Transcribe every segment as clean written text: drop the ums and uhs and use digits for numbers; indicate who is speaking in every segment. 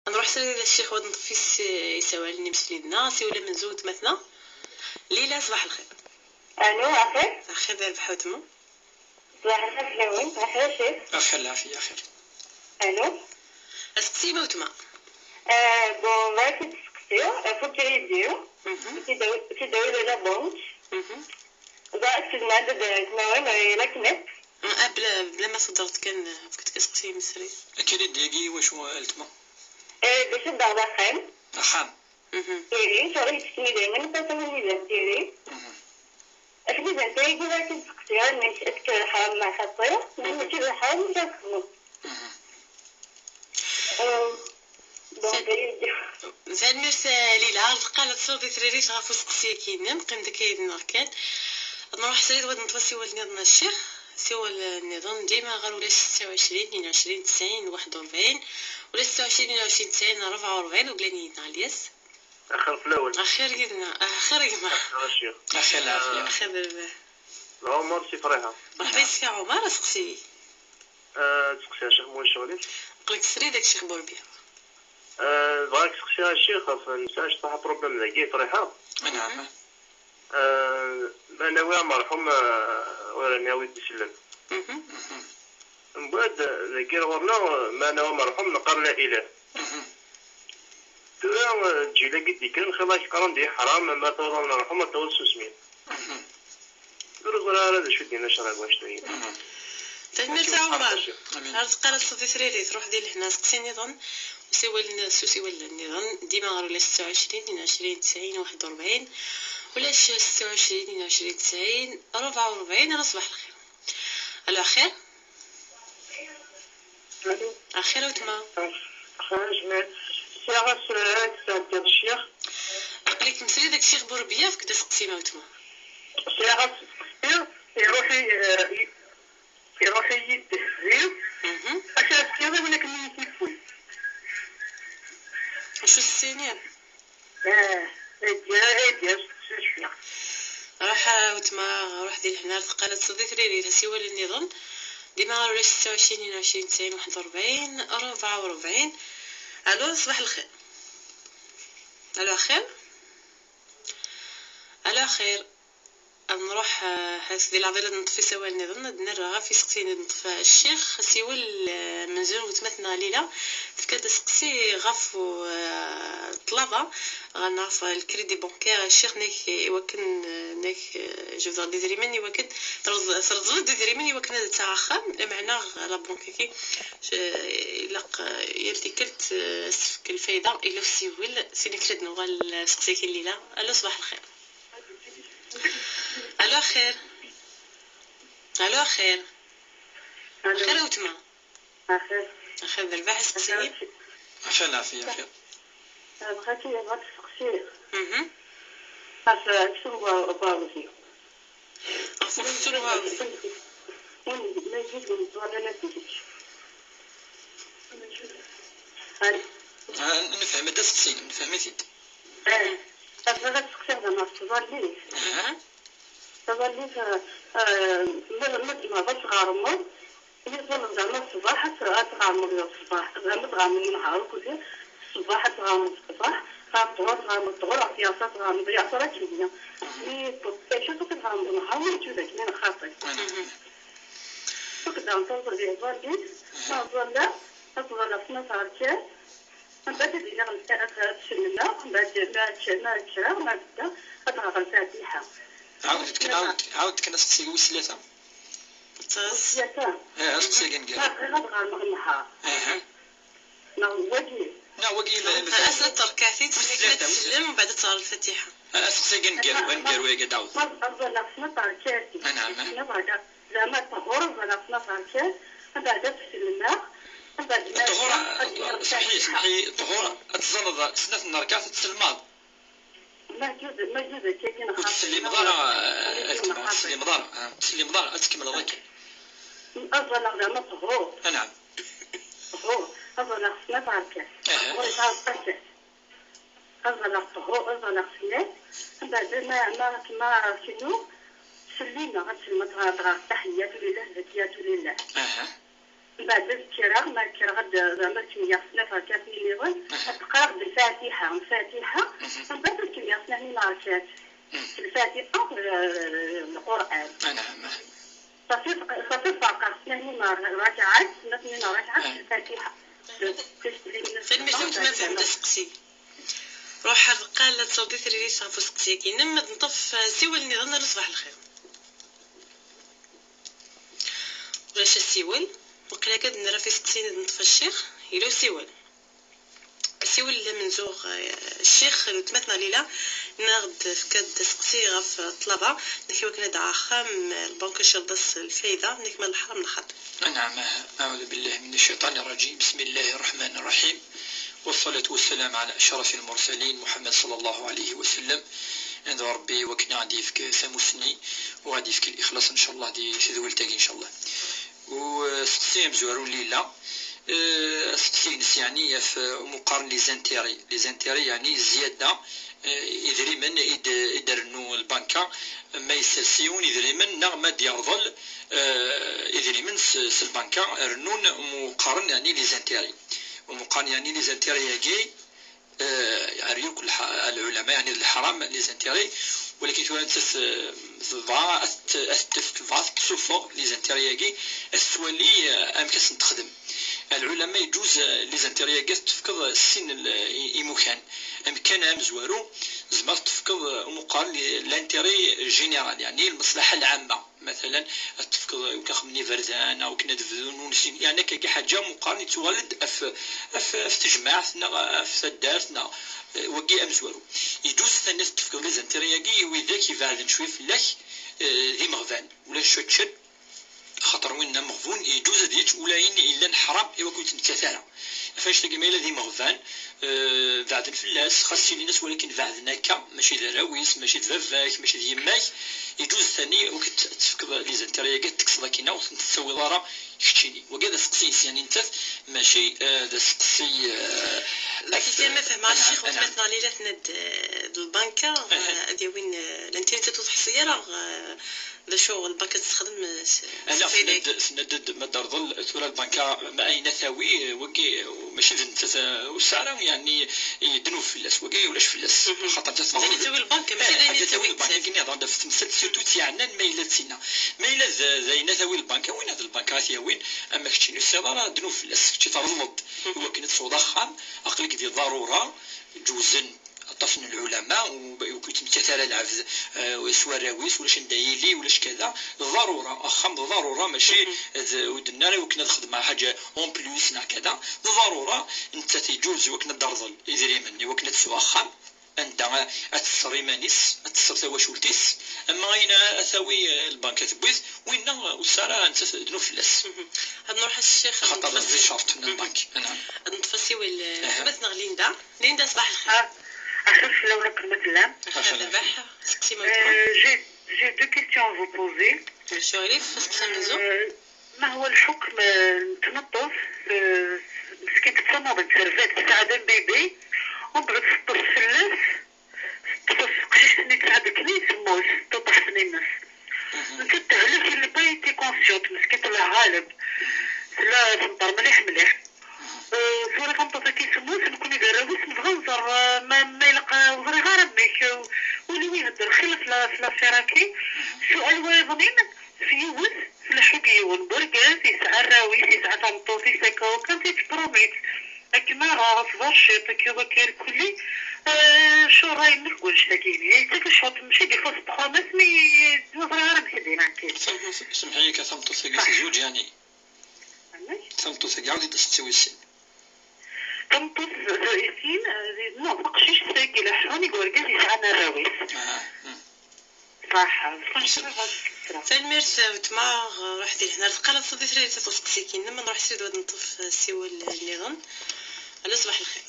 Speaker 1: نروح سير الشيخ ود نطفيس يسوالني مسليدنا سي ولا من زود مثلا ليلى. صباح الخير.
Speaker 2: الو عفاك
Speaker 1: اخي دار بحوتمو.
Speaker 2: صباح الخير لوين بخير شيخ
Speaker 3: اخي العافيه اخي.
Speaker 2: الو
Speaker 1: اسقسي موتما.
Speaker 2: بون راكي تسقسيو فوق ريديو تداوي لا بونك ضاعت في المادة ديالك لكنك
Speaker 1: بلا ما صدرت كان كنت كتسقسي مسري
Speaker 3: اكيد ديالي واش التما
Speaker 2: باش نضغط خام
Speaker 3: خام
Speaker 2: تيري شغل تسمي دايما نتسمي لي تيري أكيد أنت يقول لك تسقسيو مش أذكر حرام مع خطير مش الحرام مش أذكره
Speaker 1: زاد مرسى ليلى قالت صوتي تريري شغافو سقسي كينم قيم داك يدنا كان نروح سريد ود نتوسي ولدنا الشيخ سوى النظام ديما غير ولا 26 22 90 41 ولا 26 22 90 44 وقلانيتنا الياس
Speaker 4: اخر في الاول
Speaker 1: اخير قدنا اخير قدنا
Speaker 4: الشيخ
Speaker 3: اخي العافيه
Speaker 1: اخير بالله
Speaker 4: عمر سي فريحه
Speaker 1: مرحبا سي عمر سقسي
Speaker 4: تسقسي الشيخ مول شغلي
Speaker 1: قلك سري داك الشيخ بوربيه
Speaker 4: بغاك تسقسيها الشيخ فنساش صح بروبليم لقيت فريحه
Speaker 3: نعم
Speaker 4: انا ويا مرحوم ولا ناوي تسلم من بعد ذكر ورنا ما انا مرحوم نقر لا اله تجي لقيت ديك خلاص قرن دي حرام ما تظن مرحوم توسس سمين رجل هذا شو دينا شراب واش تاهي
Speaker 1: تمرت عمر عرفت قالت صدي تريري تروح ديال هنا سقسي نظام وسوى الناس وسوى النظام ديما غير ولا 26 22 90 41 ولا 26 22 90 44. انا صباح الخير. الو اخير اخير وتما
Speaker 2: خارج مات سيارة سرعات ديال الشيخ
Speaker 1: قليك مسري داك الشيخ بوربيه فكدا سقسي موتما
Speaker 2: سيارة يروح يدهيو عشان السيارة ولكن ما يكفوي
Speaker 1: وشو السينير
Speaker 2: ديال الشيخ
Speaker 1: راح وتما روح ديال هنا قالت صدي تريري سوى النظام ديما غير 26 22 90 41 44. الو صباح الخير. الو خير. الو خير. نروح هاك ديال العضله نطفي سوا النظام نرغى في سقسي نطفى الشيخ سيوى المنزل وتمتنا ليله فكاد سقسي غاف طلبه غنعرف الكريدي بانكير الشيخ ناك يوكن ناك جو دي دريمني وكن ترض دي دريمني وكن تاع خام معناه لا بانكي لق يرتكلت سفك الفايده الا سيول سينكرد نوال سقسي كي الليله. الو صباح الخير. الو خير. الو خير. خير وتما خير درباح سقسي
Speaker 3: اخي العافيه اخي.
Speaker 2: بغيتي تسقسي شنو باغي
Speaker 1: شنو باغي
Speaker 2: ما يجيش ولا لا تجيش
Speaker 3: نفهم هذا السين نفهمتي
Speaker 2: بغيت تسقسي انا تظلي ما باش غارمو يقول زعما الصباح تغامر الصباح زعما تغامر النهار كله الصباح تغامر الصباح تغامر الظهر عطياسات تغامر يعطرك كيميا شوفو كتغامر النهار وتجوزك من خاطر وكدا نطلب ليه الوالدين نظل في نهار كاس من بعد دينا غنتسنى من بعد ما تشرا ما بدا غنغرق الفاتحة
Speaker 3: عاود كنا سقسي وسيلتها
Speaker 2: وسيلتها
Speaker 3: سقسي كنقال
Speaker 2: غنغرق النهار
Speaker 3: وقيل
Speaker 1: اصلا تركاتي تسلم وبعد تصار الفاتحه
Speaker 3: سقسي كنقال وين ويا داود
Speaker 2: أفضل في نهار كاسي
Speaker 3: نعم
Speaker 2: زعما الطهور أفضل في نهار كاس من بعد تسلم من بعد
Speaker 3: الطهور صحيح الطهور تزرد سنة النركات تسلم
Speaker 2: ما كاين
Speaker 3: وتسلي مضارع تسلي مضارع تكمل هذاك
Speaker 2: أفضل زعما الطهور
Speaker 3: نعم
Speaker 2: أفضل في نهار كاس أفضل الطهور أفضل في من بعد ما كنو سلينا غتسلم تحيات لله زكيات لله من بعد الكرا ما كرا غد زعما 8 سنة فكافي النظام تقرا بالفاتحه من بعد الكلمه يعني ناركات الفاتحه القران
Speaker 3: نعم.
Speaker 2: صافي فقط يعني ركعات الفاتحه
Speaker 1: فين ما فهمت ما فهمت سقسي روح القالة تصدي ثري صافو سقسي كي نمد نطف سيول النظام صباح الخير ولاش السيول وقيلا كاد نرى في سقسي نطف الشيخ يلو سيول منزوغ الشيخ تمتنا ليلة ناخد فكاد سقسي غف طلبة نكي وكنا دعا خام البنك شلدس الفايدة نكمل الحرام نحط.
Speaker 3: نعم. أعوذ بالله من الشيطان الرجيم. بسم الله الرحمن الرحيم، والصلاة والسلام على أشرف المرسلين محمد صلى الله عليه وسلم. عند ربي وكنا غادي فيك ثموسني وغادي فيك الإخلاص إن شاء الله غادي تدولتاكي إن شاء الله. وسقسي مزوارو ليلة سقسي يعني في مقارن لي زانتيري يعني زيادة إذا من يدرنو البنكة ما يسالسيون إذا من ما ديرضل إذا من البنكة رنون مقارن يعني لي زانتيري ومقارن يعني لي زانتيري يجي يعريو كل العلماء يعني الحرام لي زانتيري ولكن تو ضاع تسوفو لي زانتيري يجي السوالي أمكس نتخدم العلماء يجوز لي زانتيري يجي تفقد السن يمكان أمكان مزوارو زمر تفقد مقارن لانتيري جينيرال يعني المصلحة العامة مثلا تفقد كخمني فردان أو كنا دفذون يعني كي حاجة مقارنة تولد في تجمعنا في دارتنا وكي أمزوارو يجوز ثاني تفقد لي زانتيري وذاك يفعل شوي فلاك ذي مغفان ولا شتشد خاطر وين مغفون يجوز ديت ولاين الا نحرام ايوا كنت نتكاثر فاش تلقى مالا ذي مغفان بعد الفلاس خاص لي ناس ولكن بعدنا كا ماشي دراويس ماشي دفافاك ماشي ديماك يجوز ثاني وكت تفكر لي زانتيريا كاع تكسضا كينا وتسوي ضرا يختيني وكذا سقسي يعني انت ماشي هذا سقسي
Speaker 1: لكن ما فهم الشيخ وثمتنا ليله ند البنكه هذه وين الانترنت تحصيه راه لا شو البنكه تستخدم
Speaker 3: لا سند ما درضل ثورة البنكه ما اين ثاوي وكي ماشي والسعر يعني يدنو فلاس وكي ولاش فلاس خاطر تسمع
Speaker 1: يعني ثاوي البنكه ماشي
Speaker 3: ثاوي البنكه كي نهضر في تمثل سيرتو تيعنا مايله سينا مايله زينا ثاوي البنكه وين هذا البنكه ثاوين اما كتشيني السياره دنو فلاس كتشي ترلض هو كنت صودا خام عقلك ديال ضروره جوزن طفن العلماء وكنت متثال العفز وسواراويس ولاش ندايلي ولاش كذا ضروره اخم ضروره ماشي ودنا وكنا نخدم مع حاجه اون بلوس نا كذا ضروره انت تيجوز وكنا درضل يدري مني وكنا تسوا خام عندما اتصري مانيس اتصر ثواشولتيس اما غين اثاوي البنكه تبويث وين وساره انت دنو فلاس
Speaker 1: نروح الشيخ
Speaker 3: خاطر زي شرط من البنك نعم
Speaker 1: نتفسي مثلا ليندا صباح الخير
Speaker 2: أخف لو لك المثلة. J'ai deux questions à vous poser. ما هو الحكم التنظف مسكين تصنع بالسيرفات تساعد البيبي وبغت تطف فلاس تطف قشيش سنين تساعد الكنيس موس تطح سنين الناس مسكين تهلك اللي بايتي كونسيونت مسكين طلع غالب لا تنطر مليح سورة كنطفى كيسموس نكون يقراويس نبغى ما يلقى وزري غاربك ولي وين الدر خلف لا فراكي سؤال ويظنين في يوز في الحقيون برقاز يسعى الراويس يسعى تنطوط يساكا وكان تيتبروميت لكن غاصبرش تكيوبا كير كلي شو راي نقولش تاكيني تاك الشوط مشي دي فوس بخومس مي وزري غارب سيدين عكي
Speaker 3: سمحي كثمتو ثقيس زوج يعني ثمتو ثقي عاودي تسوي السن
Speaker 2: تنطف زائسين نو بقشيش ساقي لحوني قورقاز يسعنا الراويس صح
Speaker 1: فالميرس وتماغ روح دير هنا القلة صدي ثري تسقسيكين لما نروح سيد ود نطف سيوا النظام على صباح الخير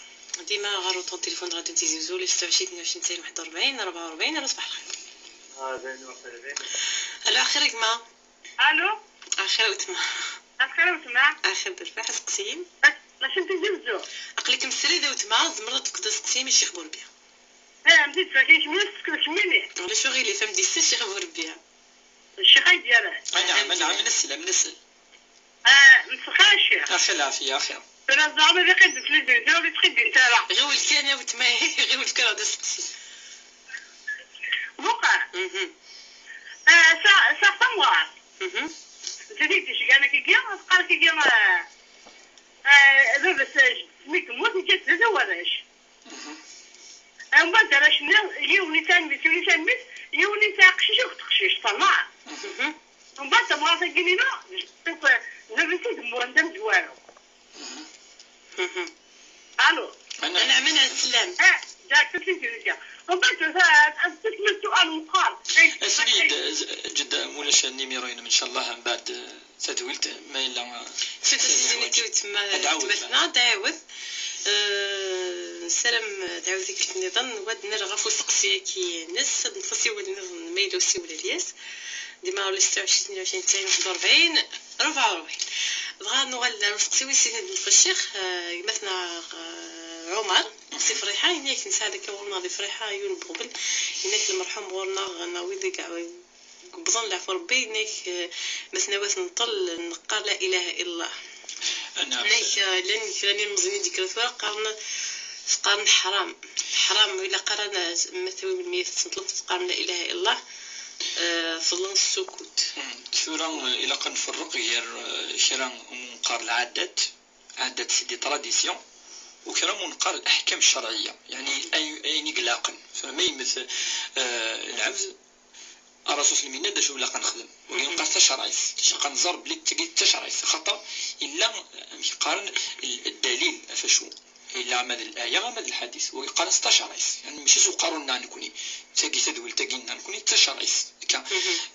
Speaker 1: ديما غارو طون تليفون غادي تيزيزو لي 26 22 41 44 على صباح الخير الو اخرك ما
Speaker 2: الو
Speaker 1: اخر وتما اخر بالفاح سقسيين
Speaker 2: ماشي تجوزو
Speaker 1: عقليك مسري ذا وتما زمرت كدا سقسيين الشيخ بوربيا
Speaker 2: مزيد فاكيش ميني
Speaker 1: ولا شو غير اللي فهم دي الشيخ بوربيا
Speaker 2: الشيخ ديالها
Speaker 3: نعم نسل
Speaker 2: مسخاشي
Speaker 3: اخي العافيه اخي
Speaker 2: انا زعما اللي قد في الجنة ولا تخدي انت راه
Speaker 1: غير ولد كان يا ولد ما غير ولد كان هذا سقسي
Speaker 2: موقع
Speaker 1: اها
Speaker 2: سا سموار
Speaker 1: اها
Speaker 2: زيدي شي انا كي جا قال كي جا بابا ساجد سميت موت نجي ثلاثة وراش بعد راش يوني تنميت يوني تاع قشيش وتقشيش طلع ومن بعد تبغى تجيني لا نبتي دموندم جوالو الو
Speaker 1: انا من السلام
Speaker 2: جاك تسيتي ومن بعد تسمع السؤال مقال
Speaker 3: اسيد جد مولاش النيميروين ان شاء الله من بعد تدويلت ما الا
Speaker 1: ستسجلني تما تمثنا تعاود سلام تعاود ديك النظام واد نرغفو سقسيه كي ناس نفسي ولا نظن ميلو سي ولا الياس ديما ولا 26 29 41 44 بغا نغال نسقسيو سيدي الشيخ يمثنا عمر سي فريحه ياك نسالك ورنا ذي فريحه يون بوبل هناك المرحوم ورنا ناوي كاع بظن العفو ربي هناك مثلا واث نطل نقال لا اله الا الله هناك لان كاني مزني ديك الثوار قارن حرام الا قرانا مثلا من 100 نطلب قارن لا اله الا الله فضل السكوت
Speaker 3: ثورة الى كنفرق غير كرا منقار العادات عادات سيدي تراديسيون وكرا منقار الاحكام الشرعيه يعني اي قلاقا فما يمثل العبد الرسول صلى الله عليه وسلم داش ولا كنخدم وينقص حتى شرعيس كنزار بلي حتى شرعيس خاطر الا يقارن الدليل فاشو الا مد الايه مد الحديث ويقارن حتى شرعيس يعني ماشي سو قارنا نكوني تاكي تدول تاكينا نكوني حتى شرعيس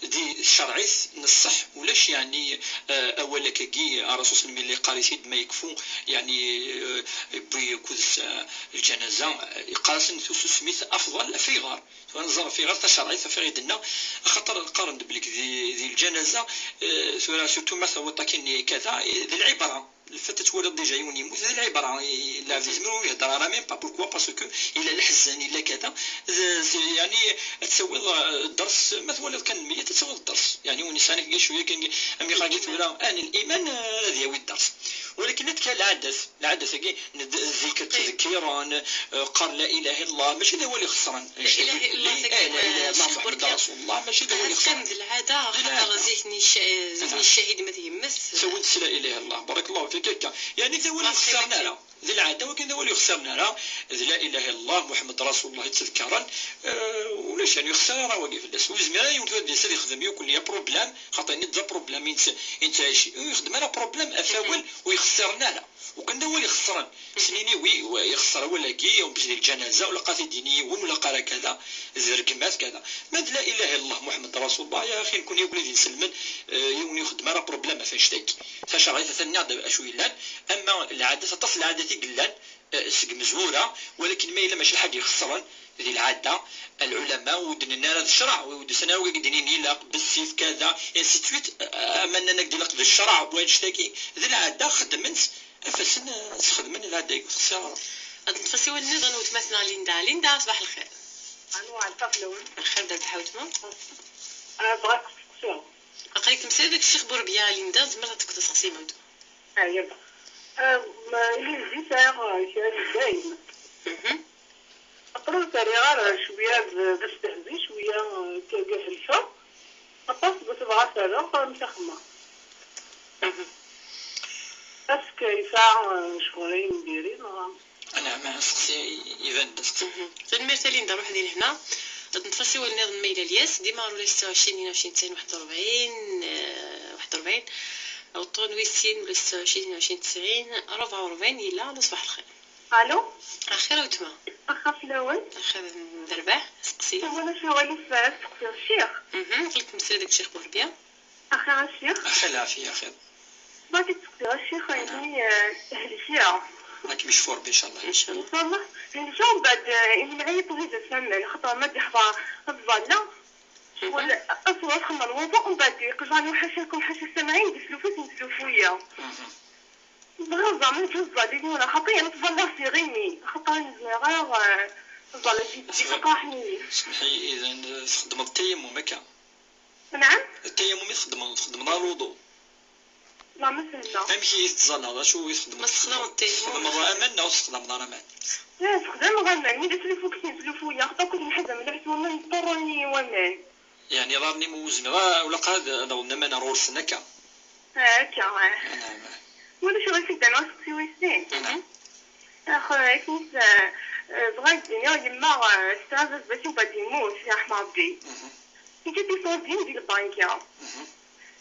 Speaker 3: دي الشرعيس نصح ولاش يعني اولا كي الرسول صلى الله عليه وسلم اللي قال سيد ما يكفو يعني بيكوز الجنازه يقاسن سميت افضل في غار ونظر في غير تشرعيس في غيدنا خاطر قارن بليك ذي الجنازه سورتو مثلا وطاكين كذا ذي العبره الفتى ولد ديجا يموت ذي العبره لا زعما يهضر راه ميم با بوركوا باسكو الا الحزن الا كذا يعني تسوي الدرس مثلا كان ملي تسوي الدرس يعني ونسانك كاع شويه كان امي قالت ولا ان الايمان هذا هو الدرس ولكن كان العدس كي الذكر تذكيرا قال لا اله الا الله ماشي هذا هو اللي خسران
Speaker 1: لا اله الا الله
Speaker 3: محمد رسول الله ماشي هذا هو اللي خسران
Speaker 1: العاده خاطر زيتني الشهيد ما تيمس
Speaker 3: سويت لا اله الا الله بارك الله فيك يعني ذا هو اللي خسرنا لا ذي العاده ولكن هو اللي خسرنا لا لا اله الا الله محمد رسول الله تذكرا ولاش يعني خساره واقف الناس وزميرا يولد الانسان يخدم يكون ليا بروبليم خاطر نتا بروبليم انت يخدم انا بروبليم افاول ويخسرنا لا وكان هو اللي خسران سنيني وي يخسر ولا كي باش الجنازه ولا قاتل ديني ولا قرا كذا زرقمات كذا ما لا اله الا الله محمد رسول الله يا اخي نكون يولد نسلمن يوني يخدم انا بروبليم ما فاش تاكي فشرعي ثاني دابا اشو يلان اما العاده تصل العاده قلان سق مزهوره ولكن ما الا ماشي الحاجه يخسران ذي العاده العلماء ودنا هذا الشرع ودسنا وقدنيني لا بالسيف كذا يعني سيتويت امنا نقدر نقد الشرع واشتكي ذي العاده خدمت فسن خدمنا العاده يخسر
Speaker 1: نتفسيو النظام وتمثلنا ليندا صباح الخير
Speaker 2: انواع الطفل
Speaker 1: الخير دابا حاوتما
Speaker 2: انا بغيت نسقسيو
Speaker 1: قريت مسال داك الشيخ بوربيا ليندا زعما تقدر تسقسي مودو
Speaker 2: ايوا اللي جيت شي دايما قررت غير شويه باش شويه كاع في الشوط قطعت بغات انا متخمه اسك يساع شهورين دايرين
Speaker 3: انا ما سقسي ايفان دست
Speaker 1: المثالين نروح ديال هنا نتفسيو النظام ميل الياس ديما ولا 26 29 41 41 او طونويسين ولا 26 29 90 44 الى صباح الخير
Speaker 2: الو
Speaker 1: اخيرا وتما
Speaker 2: اخاف الاول
Speaker 1: اخيرا درباح سقسي
Speaker 2: وانا شنو اللي فات الشيخ
Speaker 1: قلت مسال داك الشيخ بوربيا
Speaker 2: اخي الشيخ
Speaker 3: اخي العافيه اخي
Speaker 2: باغي تسقسي الشيخ يعني اهل الشيعة
Speaker 3: راك مشفور ان شاء الله
Speaker 1: ان شاء الله
Speaker 2: والله يعني شو بعد اللي معايا بغيت نسمع خاطر ما تحفظ الظلة ولا اصلا خمر الوضوء ومن بعد يقجعني وحاشاكم حاشا السامعين بسلوفات نسلوفويا بغا زعما نتوزع لي ولا خاطر انا تظل في غيني خاطر غير تظل في قاحني
Speaker 3: سمحي اذا تخدم التيمم هكا
Speaker 2: نعم
Speaker 3: التيمم يخدم نهار الوضوء
Speaker 2: ما سهلة.
Speaker 3: أمشي يتزنى شو يخدم؟
Speaker 1: ما تخدم التليفون.
Speaker 3: مرة أمان أو تخدم دار أمان.
Speaker 2: لا تخدم غنمان ملي تلفو كنت نتلفو يا خطا كنت نحزم من العسل ومن نضطرني ومان.
Speaker 3: يعني راني موزن ولا قاد لو نما نرور سنكا.
Speaker 2: هاكا.
Speaker 3: نعم.
Speaker 2: ولا شو غنفيد أنا وسقسي ويسين.
Speaker 3: نعم.
Speaker 2: أخويا كنت صغير الدنيا يما استعزز باش وبعد يموت يا حماضي. كنت تصور ديال البانكا.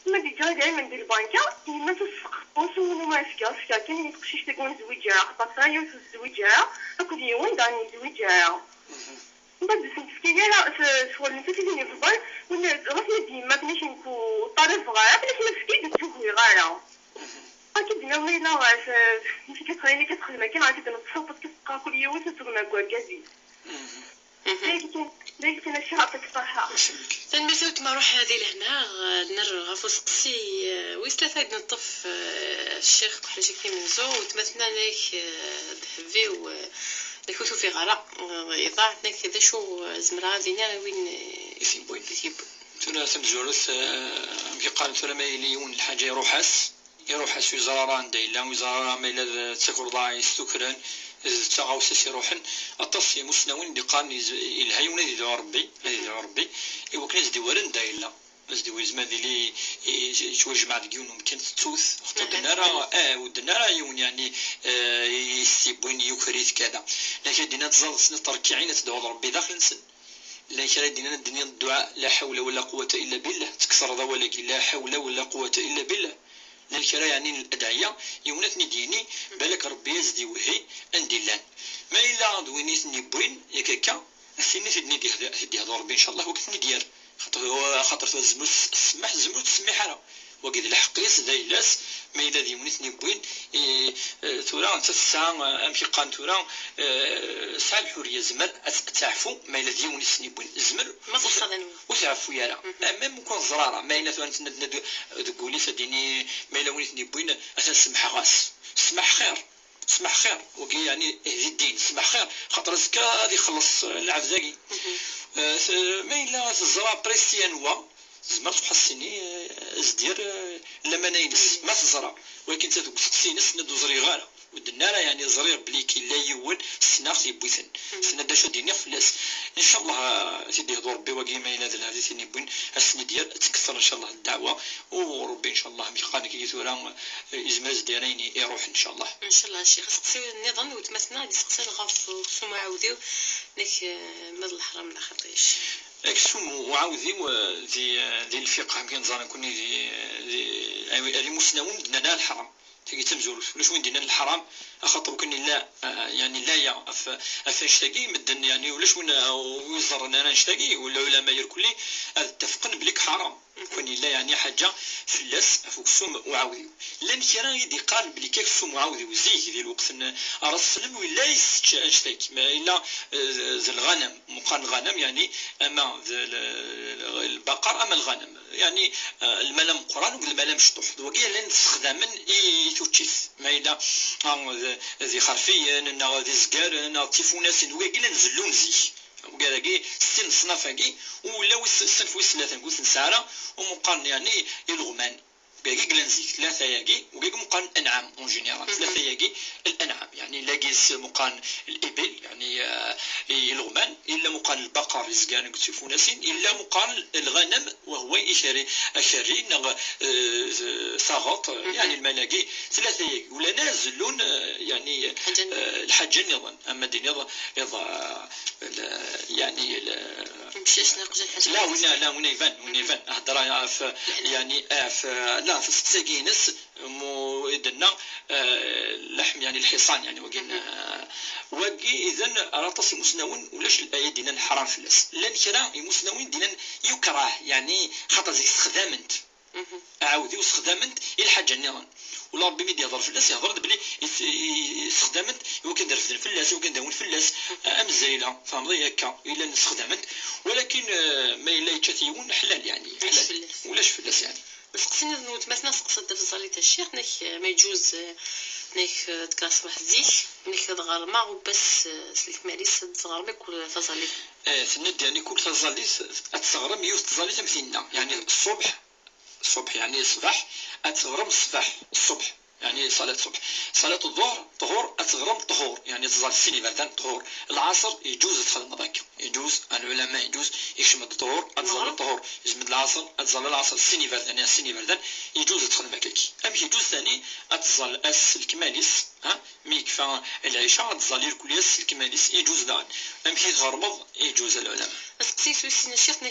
Speaker 2: ما ديجا دائما ندير البانكا يما تسق وسولو ما فيها كان يتقشيش تكون زويجة خاطر هي الزويجة اكو ديون داني زويجة من بعد سنتسكي على شغل نتا تيجيني في البال ولا غير ديما كناش نكو طرف غاية بلاش نفكي تشوفي غاية هاكي ديما ويلا ماشي كتخليني كتخدم كان عاد نتصوت كتبقى كل يوم تتغنى كوكازي لكن انا شاطك صراحه
Speaker 1: تنمساو تما روح هذه لهنا نر غافو سقسي ويسلا فايد نطف الشيخ كحلاشي كيمنزو وتمثلنا لك ذهبي ونكوتو في غلا يضاع لنا كذا شو زمرا دينا وين
Speaker 3: يثيبوين ترى تمزورث كيقال ترى ما يليون الحاجه يروحس وزراران دايلا وزرارا ما إلا تسكر ضاعي ستكران تغاوسس يروحن التصي مسنون دي قان الهيون دي ربي وكناس دي ورن دايلا بس دي ويزما دي لي شوج مع ديون ممكن تتوث خطو دنارا ودنارا يون يعني يستيبون يكريت كذا لكن دينا تزال سنة تركيعين تدعو ربي داخل نسن لكن دينا الدنيا الدعاء لا حول ولا قوة إلا بالله تكسر ذا ولكن لا حول ولا قوة إلا بالله للكرا يعني الأدعية يونتني ديني بالك ربي يزدي وهي عندي لان ما إلا دوينيتني بوين يكاكا السنة تدني هذا ربي إن شاء الله وقتني ديال خاطر الزموت السماح الزموت تسميح أنا وقد الحقيس ذا إلاس ما إلا ديونيتني بوين ثورا أنت الساعة أمشي قان ثورا ساعة الحرية زمر تعفو ما إلا ديونيتني بوين زمر
Speaker 1: ما تصدنوا
Speaker 3: وتعفو يالا ما ممكن زرارة ما إلا ثورا تقولي سديني ما إلا ونيتني بوين أتنسمح غاس سمح خير وكي يعني هذي الدين سمح خير خاطر زكا غادي يخلص العفزاكي ما إلا الزرا بريستيانوا زمر تحسني ازدير لما نينس ما تزرع ولكن تسقسينس ندو زريغالا ودنارا يعني زريغ بليكي لا يول سناخ يبويثن سنا داشو دينيغ فلاس ان شاء الله سيدي هضور ربي واقي ما ينادل هذه ثاني بوين السن ديال تكثر ان شاء الله الدعوه وربي ان شاء الله ميقانك يثورا ازماز ديالين يروح ان شاء الله
Speaker 1: الشيخ سقسي النظام وتمثلنا دي سقسي الغاف سوما عاوديو لك مد الحرام لا خطيش
Speaker 3: اكسوم وعاودي ذي الفقه يمكن زانا كوني ذي مسنون دنا الحرام تيجي تمزول ولاش وين دينا الحرام خاطر كني لا يعني لا يا افنشتاقي مدن يعني ولاش وين ويزرنا انا نشتاقي ولا علماء يركلي اتفقن بليك حرام كوني لا يعني حاجه فلاس فوكسوم وعاودي لان كيران يدي قال بلي كيكسوم وعاودي وزيه ذي الوقت ارسلم ولا يشتاكي ما الا ذي الغنم مقارن الغنم يعني اما البقر اما الغنم يعني الملام قران والملام شطوح وكي لان استخداما توتشيث ما الا ذي خرفيا نا ذي زكار نا تيفوناس وكي نزلون زي وكاكي ستين صنافاكي ولا الصنف ثلاثه نقول سنساره ومقارن يعني الغمان كاكي كلانزي ثلاثه ياكي وكاكي مقارن الانعام اون جينيرال ثلاثه ياكي الانعام يعني لاقيس مقارن الابل يعني الغمان الا مقارن البقر رزقان كتفوناسين الا مقارن الغنم وهو اشاري صاغط يعني الملاقي ثلاثه ياكي ولا نازلون يعني الحاجه نظن اما دي نظن يعني
Speaker 1: مشيش ناقص الحاجه
Speaker 3: لا وين يفان هضر يعني لا في السكينس مو إدنا لحم يعني الحصان يعني وقي إذن راتصي مسنون ولاش الآية دينا الحرام فلاس لأن كرا مسنون دينا يكره يعني خاطر زي استخدامنت عاودي واستخدامنت إلى حاجة نيران ولا ربي ميدي يهضر فلاس يهضر بلي استخدامنت يمكن دار في الفلاس يمكن داون فلاس أمزايلة فهمضي هكا إلا نستخدامنت ولكن ما إلا يتشاتيون حلال يعني حلال ولاش فلاس يعني
Speaker 1: سقسيني نتمثلنا سقسد في الزاليت الشيخ نك ما يجوز نك تكاس واحد زيك نك تغرما وبس سلك ماليس تغرمي كل تزاليت
Speaker 3: ثند يعني كل تزاليت تغرم يوز تزاليت مثلنا يعني الصبح الصبح يعني الصباح أتغرم الصبح يعني صلاة الصبح. صلاة الظهر طهور أتغرم طهور يعني تظل السيني بردان طهور. العصر يجوز تخدم ذاك، يجوز العلماء يجوز يشمد الطهور أتظل الطهور، يجمد العصر أتظل العصر السيني بردان يعني السيني بردان يجوز تخدم هكاكي. أم يجوز ثاني أتظل أس الكماليس مي كفا العشاء أتظل يركل يس الكماليس يجوز دان. أم كي تغرمض يجوز العلماء.
Speaker 1: قصيت وسين الشيخ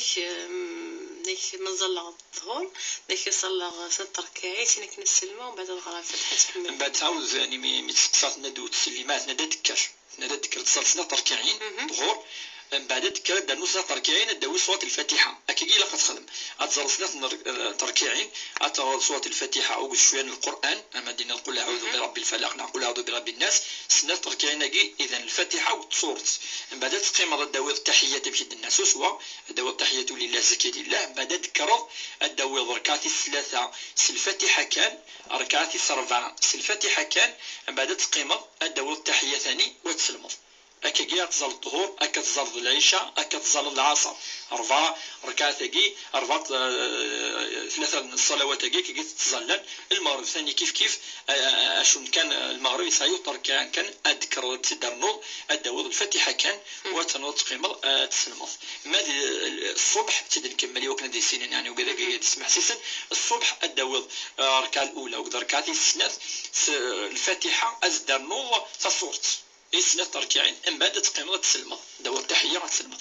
Speaker 1: نك مازال الظهور نك صلى 6 ركعات نك نسلمه ومن بعد الغرام فتحت
Speaker 3: من بعد تعاود يعني مي تسقسات ندو تسليمات ندى تذكر تصل 6 ركعين ظهور. من بعد تذكر دا نص ركعين داوي صوت الفاتحه اكيد لا تخدم اتزر 3 ركعين اتوا صوت الفاتحه او شويه من القران اما دينا نقول اعوذ برب الفلق نقول اعوذ برب الناس 6 ركعين اذا الفاتحه وتصورت. من بعد تقيم الداوي التحيه بيد الناس سواء الداوي التحيه لله زكاه لله. من بعد تذكر الداوي ركعات الثلاثه الفاتحه كان ركعات 4 الفاتحه كان. من بعد تقيم الداوي التحيه ثاني وتسلم أكاكي تظل الظهور أكا تظل العشاء أكا تظل العصر 4 ركعات كي 3 الصلوات كي تظلن. المغرب ثاني كيف أشون كان المغرب يسايوطر كان أذكر تدرنوض الداوود الفاتحة كان وتنوض تقيمر تسلمض. ما الصبح تدن كملي وكنا دي سنين يعني وكذا كي تسمع سيسن الصبح الداوود الركعة الأولى وركعتي الثلاث الفاتحة أزدرنوض تصورت إسنات ركعين أم بعد تقيم تسلم داور التحية تسلم.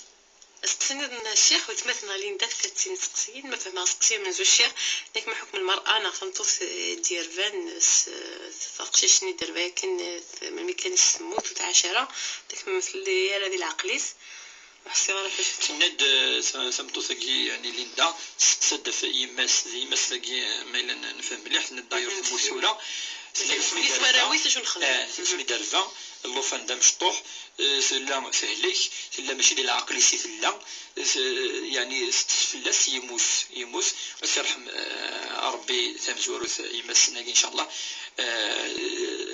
Speaker 1: سقسينا الشيخ وتمثلنا لين داك كتسين سقسيين ما فهمها سقسيه من زوج الشيخ لكن ما حكم المرأة أنا فهمتوث دير فان فقشيش ندير لكن ملي كان يسموت وتعاشرة داك مثل يا هذه العقليس وحسي راه فاش
Speaker 3: تند سمتو ثقي يعني ليندا سد في يماس ذي مسلقي ميلا نفهم مليح نداير في المسؤولة اسمي درفا اللوفان دا مشطوح سلا سهليك سلا ماشي ديال العقل سي سلا يعني فلاس يموس وسيرحم ربي ثامز وروث يمسنا ان شاء الله.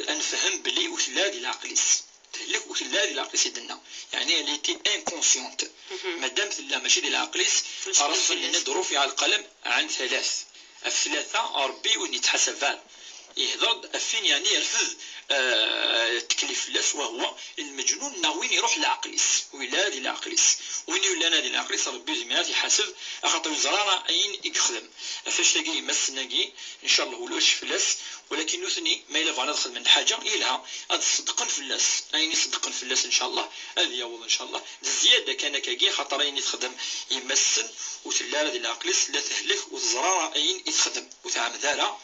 Speaker 3: انفهم بلي وثلا ديال العقليس تهلك وثلا ديال العقليس يدنا يعني اللي تي انكونسيونت مادام ثلا ماشي ديال العقليس عرف ندرو في على القلم عن 3 ربي وين يتحسب يهضر أفين يعني يرفض تكليف لاس وهو المجنون ناوين يروح لعقليس ويلادي العقليس وين يولانادي العقليس ربي زميلات يحاسب اخاطر زرارة اين يخدم فاش تلاقي مسناقي ان شاء الله ولاش فلاس ولكن نوثني ما الا فانا ندخل من حاجه يلها هاد صدقن فلاس اين يصدقن فلاس ان شاء الله هذه يوض ان شاء الله زياده كان كاكي خاطر اين يتخدم يمسن وتلا ديال العقليس لا تهلك وزرارة اين يتخدم وتعامل ذالا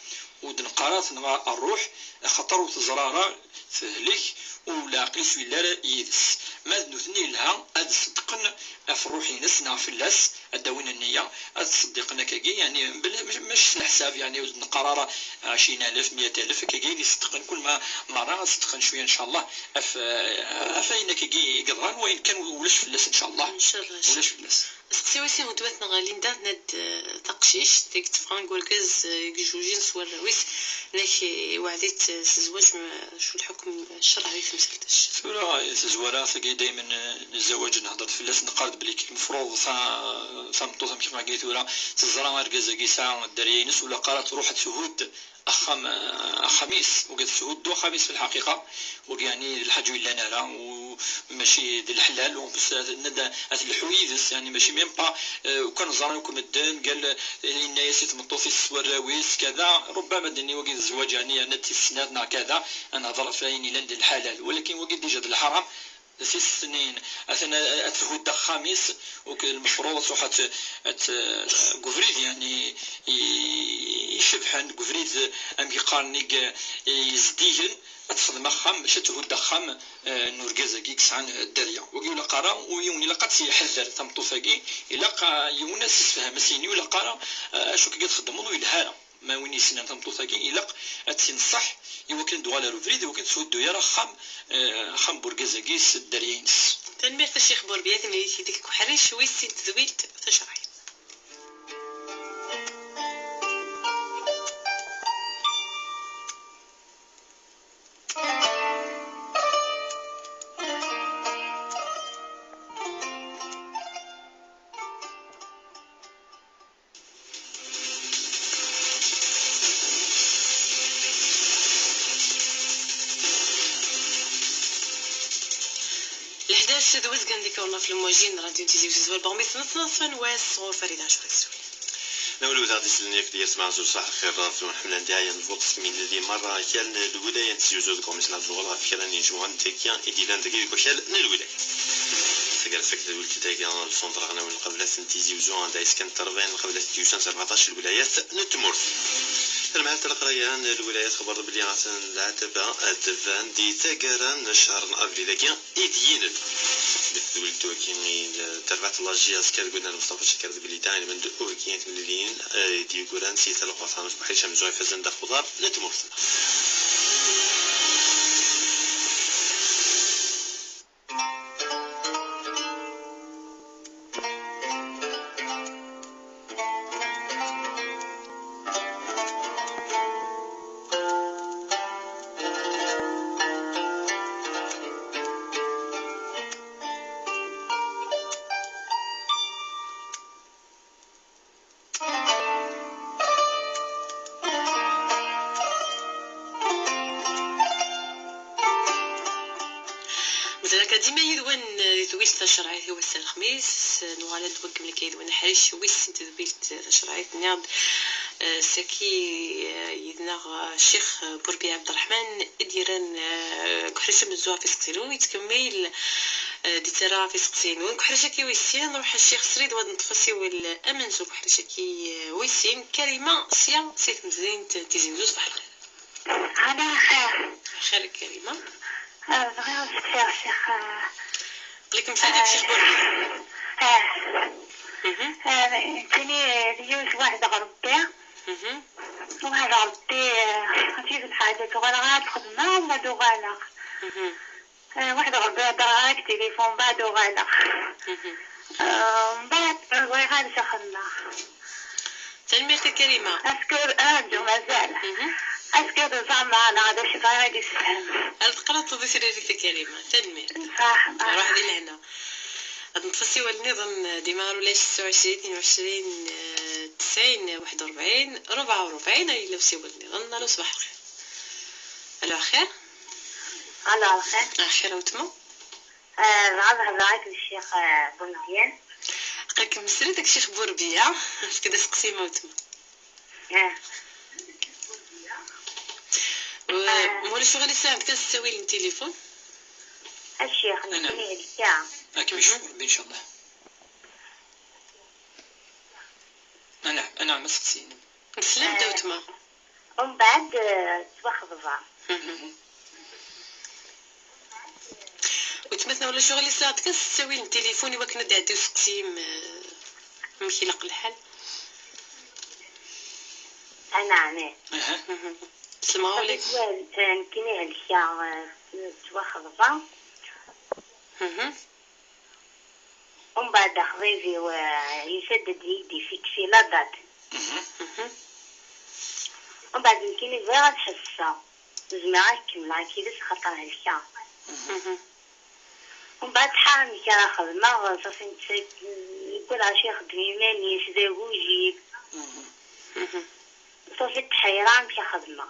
Speaker 3: ودنقارات نغا الروح خطر وتزرارة تهلك ولا قيس ولا يدس ما نثني لها اد صدقن في الروح نسنا في اللاس ادوين النية اد صدقنا كاكي يعني مش الحساب يعني نقرار 20,000 100,000 كاكي يصدقن كل ما مرة صدقن شوية ان شاء الله افاين كاكي قدران وين كان ولاش في اللاس ان شاء الله
Speaker 1: ان شاء الله
Speaker 3: ولاش في اللاس
Speaker 1: سقسيوسي ودواتنا غاليندا ند تقشيش ديك تفرانك والكاز جوجين سوار رويس لكن وعديت الزواج شو الحكم الشرعي في مسألتش
Speaker 3: سورة زوارا ثقي دايما الزواج نهضر في اللاس نقارد بلي المفروض ثمطوثم كيما قلت ولا تزرع ركزا كيسا الدرينس ولا قالت روح تهود خميس وقد سهود دو خميس في الحقيقة ويعني الحاج ولا نالا وماشي ديال الحلال بس ندى الحويدس يعني ماشي ميم با وكان زرانكم الدين قال إن ياسيت مطوفي السوراويس كذا ربما دني وقد الزواج يعني نتي السنات كذا أنا ظرف فيني لند الحلال ولكن وقد يجد الحرام 6 سنين أثناء الهود خامس وكالمفروض صحة قفريد يعني يشبحن قفريد أم يقارنيك يزديهن أتخدم خام باش تهود خام نورجازا كيكس عن الدريا ويقول قرا ويوني لقات يحذر تمطوفاكي إلا يونس فهم سيني ولا قرا شو كي تخدمون ويلهالا ما وين يسنن تمطوثاكي إلا أتسين الصح يمكن دوغالا روفريد وكن تسودو يرا خام بورغازاكيس الدريينس
Speaker 1: تنمير الشيخ بوربيات ملي ديك كحريش شوي سيت ذويلت تشرعي الحداش دوز كنديك والله في المواجين راديو تيزي وزوز البرميس نصن واس صغور فريد عشر سوري
Speaker 5: نقولوا غادي سلنيك ديال سمع زوج صح الخير راسو حملان داعيا نفوت سمين الذي مرة كان الولاية نسيوزو كوميس نازو غلا فكرة نيجوان تكيان إديلان دقيق وكال الولاية سجل فكرة ولت تاجا الصندر غنا من قبل سنتيزي وزوان دايس كان تربين قبل 2017 الولايات نتمرس المعهد القريان الولايات خبر بلي عسن العتبة الدفان دي تاجران شهر أبريل كان إديين بالدول كيمي تربعت الله جياس كاد قلنا المصطفى شكر بلي داين من دقوه كيان الليين دي قران سيتا القصان مش بحيشة مزوي فزن دا خضار نتمرس
Speaker 1: ديما يدوان ذويلت تشرعيت هو السنة الخميس نوالد دوك ملي كيدوان حريش ويس انت ذويلت تشرعيت نياض ساكي يدنا الشيخ بوربي عبد الرحمن ديران كحرشه من الزوا في سقسينون يتكمل دي ترى في سقسينون كحرشه كي ويسين نروح الشيخ سريد واد نتفسي والامن زو كحرشه كي ويسين كريمه سيا سيت مزين تيزي زوج بحال
Speaker 6: انا
Speaker 1: خير كريمه
Speaker 6: بغيت نسال الشيخ
Speaker 1: قليك مساعدك شي بوربي
Speaker 6: كني ديوش واحد غربي واحد غربي في الحاجة وغالا غتخدمها وما دوغالا واحد غربي دراك تليفون بعد وغالا من بعد غادي شخدنا
Speaker 1: تنميتك كريمة
Speaker 6: اسكو جو مازال اسكو زعما انا غادي شي غادي يسفهم
Speaker 1: هل تقرا تضيفي لي كريمة تنميت
Speaker 6: صح
Speaker 1: روح دي لهنا نتفسي والنظام ديما ولا 26 22 90 41 44 الا وسيو النظام نهار صباح الخير على خير
Speaker 6: على خير
Speaker 1: خير وتما
Speaker 6: نهضر معاك الشيخ بوربيان
Speaker 1: قالك مسري داك الشيخ بوربيا كدا سقسي موتما مولا شو غادي يساعدك كنستوي التليفون
Speaker 6: الشيخ نسميه الساعة
Speaker 3: هاك مشهور ان شاء الله انا مسقسين
Speaker 1: سلام دوتما
Speaker 6: ومن بعد تبخضبا
Speaker 1: وتمثنا ولا شغل يساعدك كنستوي التليفون وكنا دعدو سقسيم مكيلق الحال
Speaker 6: انا
Speaker 1: السلام عليكم
Speaker 6: كني الساعة تبخضبا ومن بعد خضيفي ويسدد يدي في كسيلة دات ومن بعد يمكن غير تحسها زعما كملا كيدس خطر هالشا ومن بعد حامي كرا خدمة صافي يقول عشي خدمي ماني سداو يجيب صافي تحيران في خدمة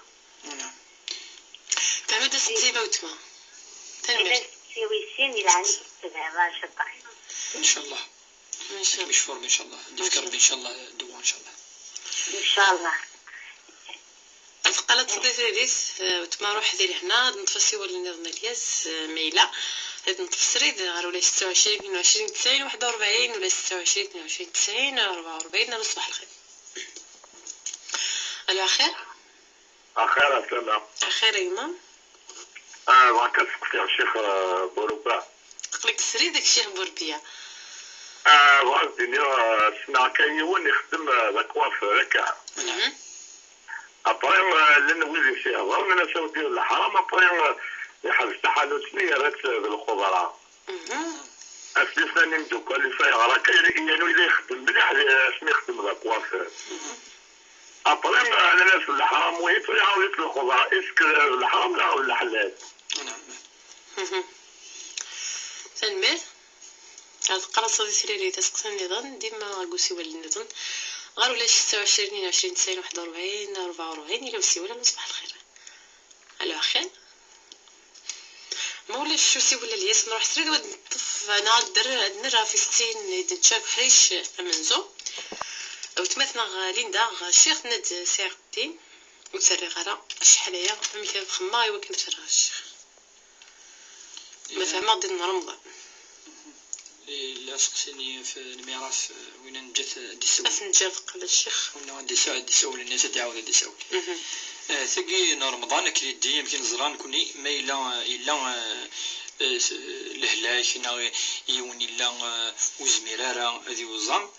Speaker 1: تعمد ستيبة وتما تنمر
Speaker 6: سيوي سين يلعني تبع شطح
Speaker 3: ان شاء الله
Speaker 1: ان شاء الله
Speaker 3: مشفور ان شاء الله نفكر ان شاء الله دوا ان شاء الله
Speaker 6: ان شاء الله
Speaker 1: قالت صديقتي ريس وتما روح ديري هنا نتفسي ولا نظن الياس ميلا هاد نتفسري غير ولا 26 22 90 41 ولا 26 22 90 44 نصبح الخير الو خير
Speaker 4: خير السلام
Speaker 1: خير ايما
Speaker 4: بغا كنسقسي الشيخ بوروبا
Speaker 1: قلك سري داك الشيخ بوربيا
Speaker 4: بغا الدنيا سمع كاين هو اللي يخدم لاكواف هكا ابري لان ويزي فيها وانا نساو ديال الحرام ابري يحل تحالات سنيرات بالخضراء اسلفنا نمدوك اللي فيها راه كاين يعني اللي يخدم مليح اسمي يخدم لاكواف ابري انا ناس في الحرام ويعاود يطلق الخضراء اسك الحرام لا ولا حلال
Speaker 1: تنمير هاد قرص صديقتي لي تسقسن نظن ديما قوسي ولا نظن غير ولا 26 22 90 41 44 الا وسي ولا مصباح الخير الو خير مولاش شو سي ولا الياس نروح تريد نطف نهار الدر في 60 يتشاف حريش منزو او تمثنا ليندا شيخ ند سيغتي وتسري غرا شحاليا مي خما يوكن تفرغ الشيخ ما فهمه ديال رمضان
Speaker 3: لا سقسيني في الميراث وين نجات دي سول
Speaker 1: نجات قبل الشيخ
Speaker 3: وين دي سول الناس تعاود دي سول ثقي رمضان كلي دي يمكن زران كوني ما الا الهلاك يوني لا وزميرارا هذه وزام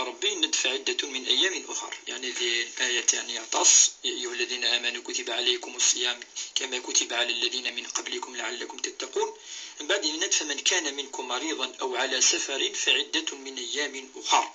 Speaker 3: ربي ندفع عدة من أيام أخر يعني ذي الآية يعني يعطس يا أيها الذين آمنوا كتب عليكم الصيام كما كتب على الذين من قبلكم لعلكم تتقون من بعد ندفع من كان منكم مريضا أو على سفر فعدة من أيام أخر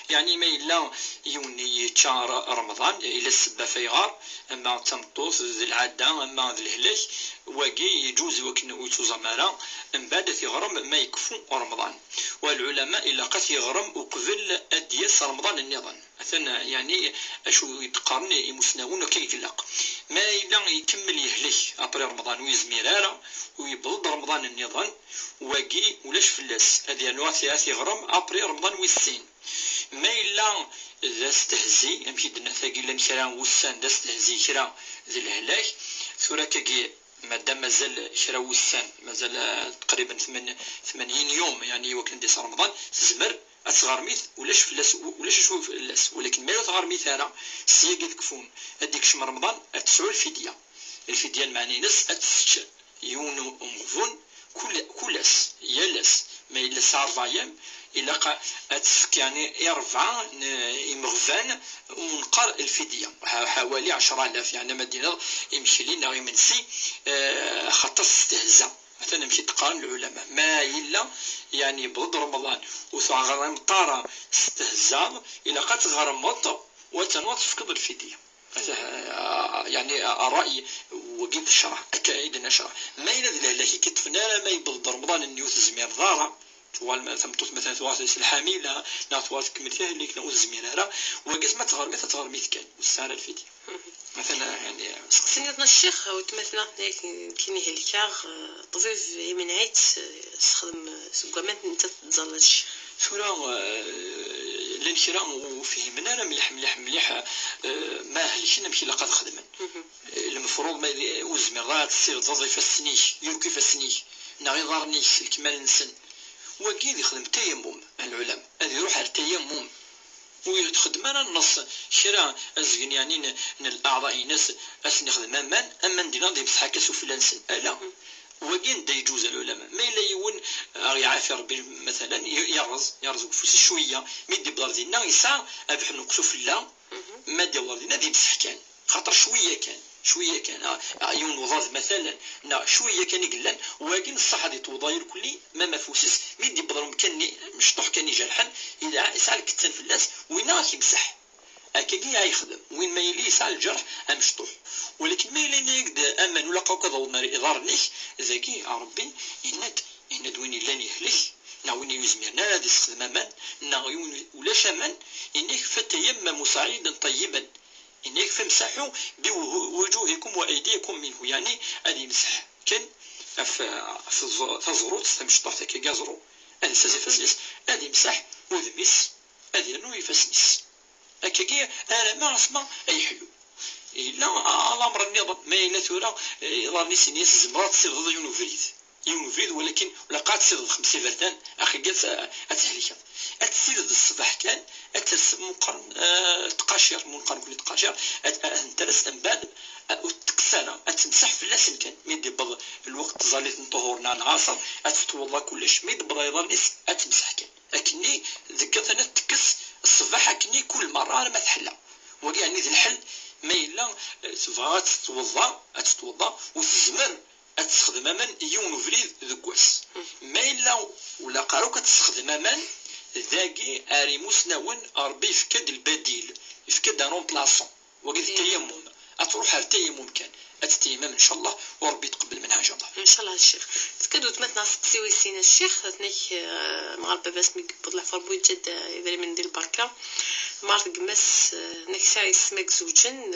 Speaker 3: يعني ما إلا يوني شهر رمضان إلى السبة فيغار أما تمطوس ذي العادة أما ذي الهلاك واقي يجوز وكن ويتو زمارا من بعد في غرم ما يكفو رمضان والعلماء إلا قد يغرم وقبل أديس رمضان النظام مثلا يعني أشو يتقارن يمسناون كي يقلق ما إلا يكمل يهلك أبري رمضان ويزميرارا ويبلد رمضان النظام واقي ولاش فلاس هذه أنواع ثلاثة غرم أبري رمضان والسين ما إلا ذا استهزي يمكن دنا ثاقي لن كرا وسان ذا استهزي كرا ذي الهلاك ثورا كي مادام مازال كرا وسان مازال تقريبا 80 يوم يعني وكن ديس رمضان تزمر أتغرميث ولاش فلاس ولاش شوف فلاس ولكن ما تغرميث أنا سياق يكفون هذيك شم رمضان أتسعو الفدية المعني نس أتسش يونو أمغفون كلاس يالاس ما إلا ساعة 4 أيام إلا أتسك يعني 4 يمغفان ومنقر الفدية حوالي 10,000 يعني مدينة يمشي لنا يمنسي خطة استهزاء مثلا مشي تقارن العلماء ما إلا يعني بغض رمضان وثغرم طارة استهزاء إلا قد غرمط وتنوط في قبل الفدية يعني رأي وقيت الشرح أكيد نشرح ما إلا ذي لكي كتفنا ما يبغض رمضان النيوث زمير ضارة طوال ثمتوت مثلا ثوات الحاملة ناثوات كملتها اللي كنا الزميرة وقيت ما تغرمي ميت كان والسارة الفدية مثلا يعني
Speaker 1: سقسينا الشيخ وتمثلنا كيني هلكاغ طبيب يمن عيت استخدم سكوامات انت تظل الشيخ
Speaker 3: شورا الانشراء وفهمنا انا مليح ما هلكنا مشي لقد خدما المفروض ما وزميرات تصير تضيف السنيش يوكي فالسنيش نغي ضارنيش الكمال نسن وكيد يخدم تيمم العلماء هذه يروح على التيمم ويخدم انا النص شرا ازقن يعني الاعضاء الناس اسن يخدم اما ندير نضيب حكاس وفلانسن لا وكين دا يجوز العلماء ما الا يون يعافي ربي مثلا يرز فلوس شويه ميدي بلار ديالنا يسعى ابح نقصو في الله ما ديال الله ديالنا بصح كان خاطر شويه كان يون وضاض مثلا شويه كان يقلن ولكن الصح هذه توضاير كلي ما فوسس ميدي بضرهم كاني مشطوح كاني جرحا اذا يسعى الكتان في الناس وين راك يمسح هكاكي يخدم وين ما يلي يسعى الجرح مشطوح ولكن ما يلي يقد امن ولا قاو كذا وناري اضارنيش ذاكي ربي يند وين لاني يهلك وين يزمرنا هذا يستخدم امان ولا شمن انك فتيمموا صعيدا طيبا انك فامسحوا بوجوهكم وايديكم منه يعني هذه مسح كان في الزروط مشطوح هكا كازرو هذه سازفاسنيس هذه مسح وذميس هذه انه يفسنيس هكاكي انا ما اسمع اي حلو الا الامر النظام ما الا ثورا ظهرني سنيس الزمرات تصير ضد يونفريد ولكن لقات تصير 5 فردان اخي قالت اتهلك تصير الصباح كان اترسم مقارن تقاشير مقارن كل تقاشير انترس انبان وتكسر اتمسح في اللسن كان ميدي بض الوقت ظليت نطهورنا العصر اتتوضا كلش ميدي بض يضلنيس اتمسح كان لكني ذكرت انا تكس الصباح كني كل مره انا ما تحلى وكاعني ذي الحل ما الا تبغى تتوضا وتزمر تستخدم امان يون فريد ذكواس ما الا ولا قاروك تستخدم امان ذاكي اريموس ناون ربي يفكد البديل يفكد رومبلاسون وقد التيمم تروح التيمم كان التيمم ان شاء الله وربي يتقبل منها ان شاء الله.
Speaker 1: ان شاء الله الشيخ تكادو تمتنا سقسيو يسينا الشيخ تنيك مغاربه باش ميقبض العفر بويت جد يدري من دير البركه مارت قماس نك ساعي سماك زوجن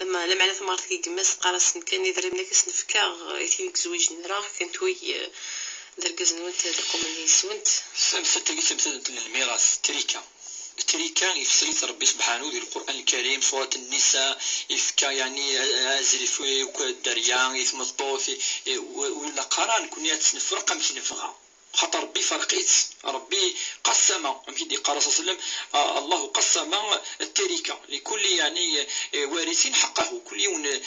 Speaker 1: لما على مارت كي قماس قراص كان يدري منك سنفكا يتيك زوجن راه كنتوي دركز نونت دقوم نيسونت
Speaker 3: ستة مثلا الميراث تريكا يفسريت ربي سبحانه في القرآن الكريم سورة النساء يفكا يعني ازرف الدريان يثمطوث ولا قران كون يتسنف رقم تنفغها خاطر ربي فرقيت ربي قسم أمكن قال صلى الله عليه وسلم الله قسم التركة لكل يعني وارثين حقه كل يوم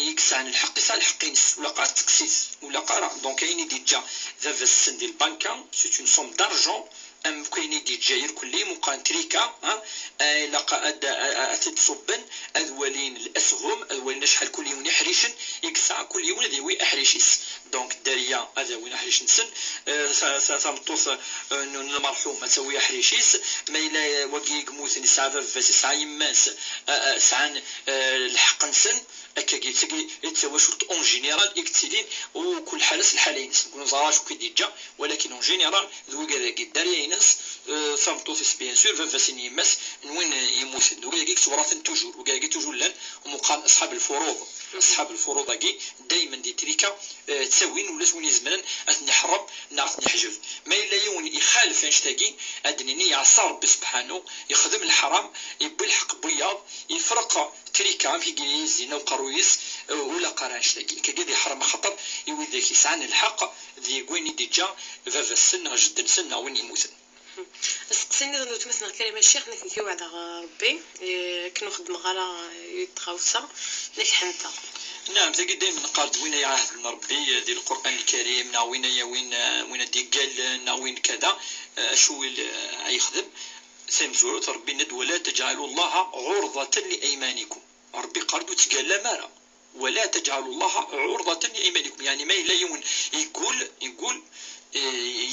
Speaker 3: يكسى عن الحق يسعى الحق ينس ولا قال تكسيس ولا قال دونك كاين ديجا ذا السن ديال البنكة سي اون سوم دارجون ام كاين ديجا كل مقان تريكا لقى تصبن اذولين الاسهم اذولين شحال كل يوم يحريشن يكسى كل يوم ذوي احريشيس دونك الداريه هذا وين احريشن سن ثمطوث المرحوم تسوي حريشيس ما إلا وقي قموث نسعى فاس سعى يماس سعان الحق نسن أكاكي يتسوى شرط اون جينيرال يكتسلين وكل حالة الحالين نكون زراش وكي ديجا ولكن اون جينيرال ذو كذاك الدارية ينس ثمطوث بيان سور فاس يماس وين يموت ذو كذاك توراث توجور وكذاك توجور لان ومقام أصحاب الفروض كي دايما دي تريكا تسوين ولا توني زمان نحرب نعرف نحجب ما إلا يون يخالف انشتاقي أدنيني يعصى ربي سبحانه يخدم الحرام يبي الحق بياض يفرق تريكا في جيز زينة وقرويس ولا قران شتاقي كقد يحرم خطر يوي ذاك يسعن الحق ذي وين ديجا فافا السن جدا سن وين يموتن
Speaker 1: سقسيني غنو تمثنا كلمة الشيخ نك نكيو على ربي كنو خدم غالا يتغوصا نك حنتا
Speaker 3: نعم تلقى دائما قال وين يعهد من ربي ديال القرآن الكريم نا وين ديقال نا وين كذا شو يخدم سيمزورت ربي ند ولا تجعلوا الله عرضة لأيمانكم ربي قال تقال لا مارا ولا تجعلوا الله عرضة لأيمانكم يعني ما إلا يون يقول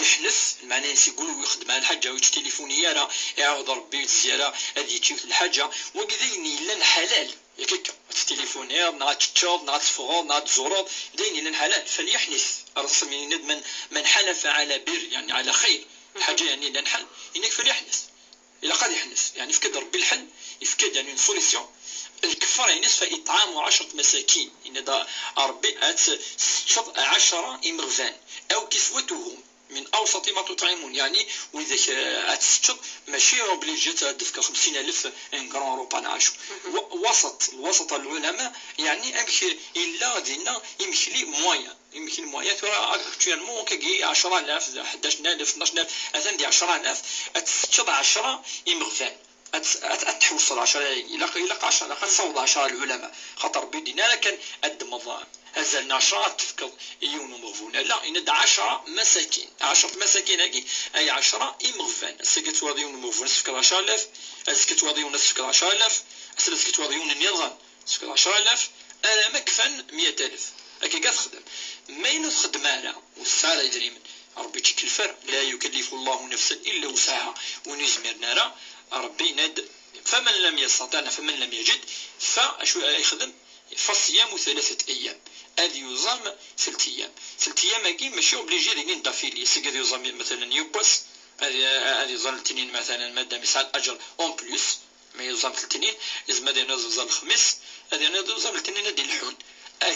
Speaker 3: يحنث معناه يقول ويخدم على الحاجه ويش تليفونيه راه يعاود ربي الزياره هذه تشوف الحاجه وكذا لان حلال ياك التليفونير نعاد تشوف نعاد تفغض نعاد زورود داين لان حلال فليحنث الرسم يعني من حلف على بر يعني على خير الحاجه يعني لان حل انك فليحنث الا قال يحنث يعني يفكد ربي الحل يفكد يعني سوليسيون الكفار ينس فإطعام 10 مساكين إن دا ربي 10 إمغفان أو كسوتهم من أوسط ما تطعمون يعني وإذا أتسجد ماشي أوبليجي تدفك 50,000 إن غران روبا نعيشو وسط العلماء يعني أمشي إلا دينا يمشي لي مويان ترى أكتوالمون كي 10,000 11,000 12,000 أثندي 10,000 أتسجد 10 إمغفان أتحوصل 10 إلى 10 لقد صوض 10 العلماء خاطر بدينا كان الدمض هزل 10 تفكر يون مغفون لا إن 10 مساكين 10 مساكين هكي أي 10 إمغفان سكت واضيون مغفون تفكر 10,000 سكت واضيون تفكر 10,000 سكت واضيون النظام تفكر 10,000 أنا مكفن 100,000 هكي قاعد تخدم ما ينخدم أنا والسعر يدري من ربي تكلفر لا يكلف الله نفسا إلا وسعها ونزمر نرى ربي ند فمن لم يستطع فمن لم يجد فشو يخدم فصيام 3 أيام هذه يوزام 3 أيام 3 أيام هكي ماشي اوبليجي لين دافيلي سكاد يوزام مثلا يوبس هذه يوزام الاثنين مثلا مادام يسعى الأجر اون بليس ما يوزام الاثنين لازم هذا يوزام الخميس هذا يوزام الاثنين ديال الحون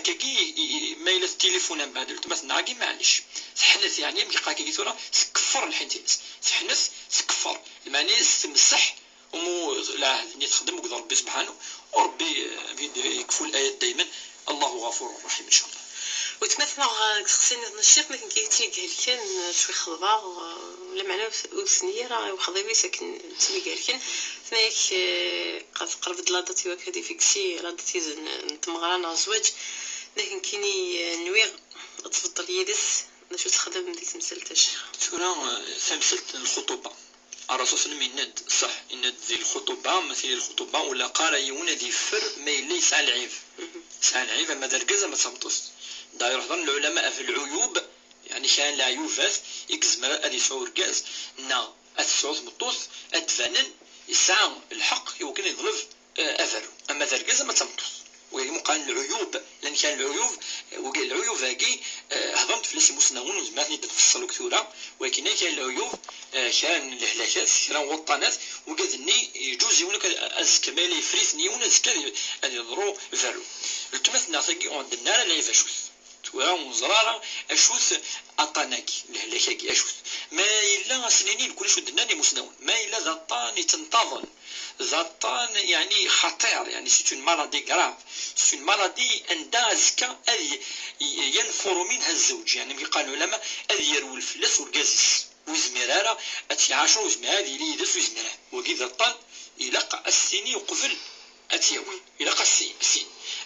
Speaker 3: كي مايل التليفون بعد مثلا عاقي معليش تحنث يعني ملي قاكي كيتورا تكفر الحنتيس تحنث تكفر المعنيس تمسح ومو لا تخدم وكذا ربي سبحانه وربي يكفو الايات دائما الله غفور رحيم ان شاء الله
Speaker 1: وتمثل خصني الشيخ ما كيتلقى كان شوي خضبا ولا معنا وثنيه راه وخضيبي ساكن تلقى كان ثنايك قد قربت لادتي وكادي فيكسي لادتي نتمغرانا زواج لكن كيني نويغ تفضل يدس شو تخدم ديك مسلت الشيخ
Speaker 3: شورا تمثلت الخطوبه الرسول صلى الله عليه وسلم صح ان ذي الخطوبه مثل الخطوبه ولا قال يون ذي فر ما ليس على العيب سال العيب ما درجه ما تصمتوس داير حضن العلماء في العيوب يعني كان لا عيوبات يكزمر ادي صور جاز نا الصوت مطوس ادفنن يسعى الحق يمكن يضرب اثر اما درجه ما تصمتوس ويقول قال العيوب لان كان العيوب العيوب هاكي هضمت فلاسي مسنون وزماتني تفصلوا كثيرا ولكن كان العيوب كان الهلاكات كان وطنات وقادني يجوز يونك از كمالي فريثني وناس كذا ان يضروا فالو التمثنا ثقي عندنا لا يفشوث توا وزرارة أشوث أطاناكي الهلاكاكي أشوث ما إلا سنينين كلش ودناني مسنون ما إلا ذاطان تنتظن ذاطان يعني خطير يعني سيت اون مالادي غراف سيت اون مالادي اندازكا أذي ينفر منها الزوج يعني قالوا لما أذي يرو الفلس والقزس وزمرارة أتيعاشر وزمرارة يليدس وزمرارة وكي ذاطان يلقى السيني وقفل أتيوي يلقى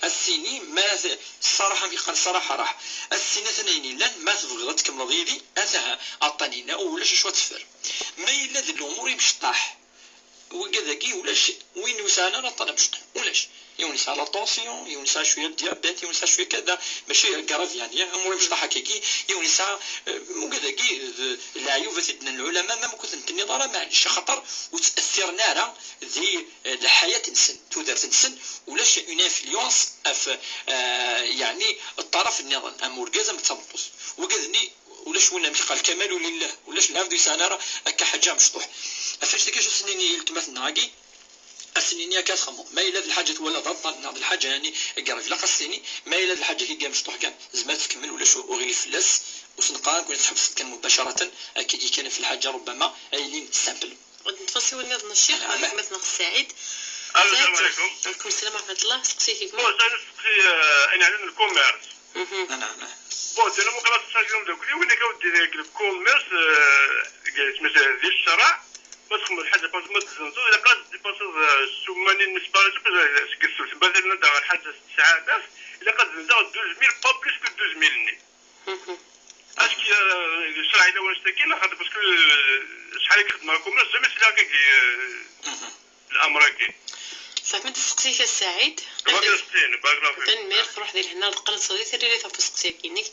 Speaker 3: السيني ما الصراحة بيقال صراحة راح السنة ثنين لان ما تبغضت كمرضيدي أتها أعطانينا ولاش شو تفر ما إلا ذي الأمور يمشطاح وكذاكي ولاش وين وسانا لا طلب شطح ولاش يونس على طونسيون يونس على شويه ديابيت يونس على شويه كذا ماشي كراف يعني امور مشطح هكاكي يونس وكذاكي العيوب سيدنا العلماء ما كنت النظاره معليش خطر وتاثرنا راه ذي الحياه تنسن تودر تنسن ولاش اون انفلونس اف يعني الطرف النظام امور كازم تنقص وكذني ولاش وين مش قال الكمال لله ولاش العبد يسانرا هكا حاجه مشطوح افاش كاش سنيني التمثلنا هاكي السنينية كتخمم ما إلا الحاجة ولا ضبط ناض الحاجة يعني قرف لا السني ما إلا الحاجة كي مشطوح كان زعما تكمل ولا شو وغير فلاس وسنقان كون تحب كان مباشرة أكيد كان في الحاجة ربما أيلين سامبل
Speaker 1: نتفصل ونظن الشيخ مثلا السعيد
Speaker 4: السلام عليكم.
Speaker 1: عليكم السلام ورحمة الله سقسي كيف
Speaker 4: بون أنا سقسي أنا عندنا الكوميرس
Speaker 3: نعم
Speaker 4: بون أنا مقرأت الساجون دوكلي وين كودي ذاك الكوميرس مثلا ذي الشرع بس الحاجة بس ما تزنزو إذا قاد بس السمانين مسبارة بس سكسوس بدل ندعو الحاجة ساعات إذا قاد زنزو 12000 با بلوس كو 12000 ني اسكي الشرع إلا واش تاكينا خاطر باسكو شحال يخدم الكوميرس جامي سلاكي الأمر هكي
Speaker 1: صافي انت سقسيك السعيد تنمير في روح ديال هنا القلب صديق اللي ثاب سقسيك كينك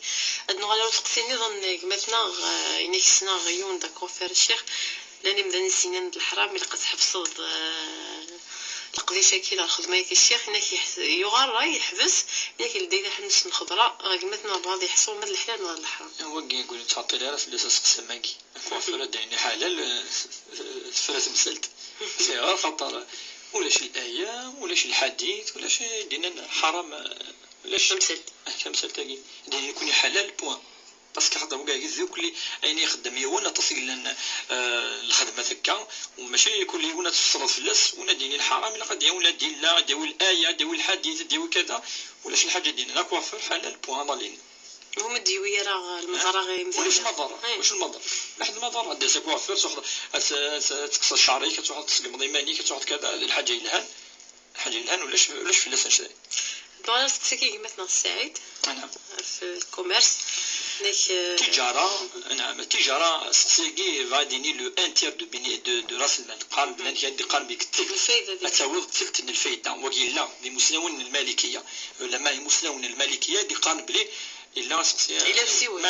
Speaker 1: نغالو سقسيني ظن مثلا انك سنا غيون داكو فير الشيخ لاني مداني السنان الحرام اللي قد حفصد القضيه شاكيله الخدمه كي الشيخ انك يغار يحبس ياك لدينا حنس الخضراء مثلا بعض يحصل من الحلال ولا الحرام
Speaker 3: هو كي يقول تعطي لها في الاساس ماكي كوافير ديني حلال فرات مسلت سي خطر ولاش الآية ولاش الحديث ولاش دينا حرام ولاش كمسلت كي دينا يكون حلال بوان باسكو خاطر وكاع يذوق لي عيني يخدم يوانا تصل لنا الخدمه هكا وماشي يكون لي وانا تفصل في اللاس وانا ديني الحرام الا قد ولا دين لا ديو الايه ديو الحديث ديو كذا ولاش الحاجه دينا كوافير حلال بوان ضالين
Speaker 1: هما الديويه راه المضره غير مزيان
Speaker 3: واش المضره واش المضره واحد المضره دير كوافير تقص شعري كتروح تسقم ضيماني كتروح كذا الحاجه يلهان حاجه يلهان ولاش في اللاس نشري
Speaker 1: دابا سقسيكي مثلا السعيد
Speaker 3: نعم
Speaker 1: في الكوميرس
Speaker 3: تجارة نعم التجارة سقسيكي غاديني لو ان تير دو راس المال قال لان هادي قال بك
Speaker 1: الفايده
Speaker 3: تعوض تلت الفايده وكيلا بمسلمون المالكيه ولا مسلمون المالكيه دي قال بلي الا سقسي
Speaker 1: الا سيوي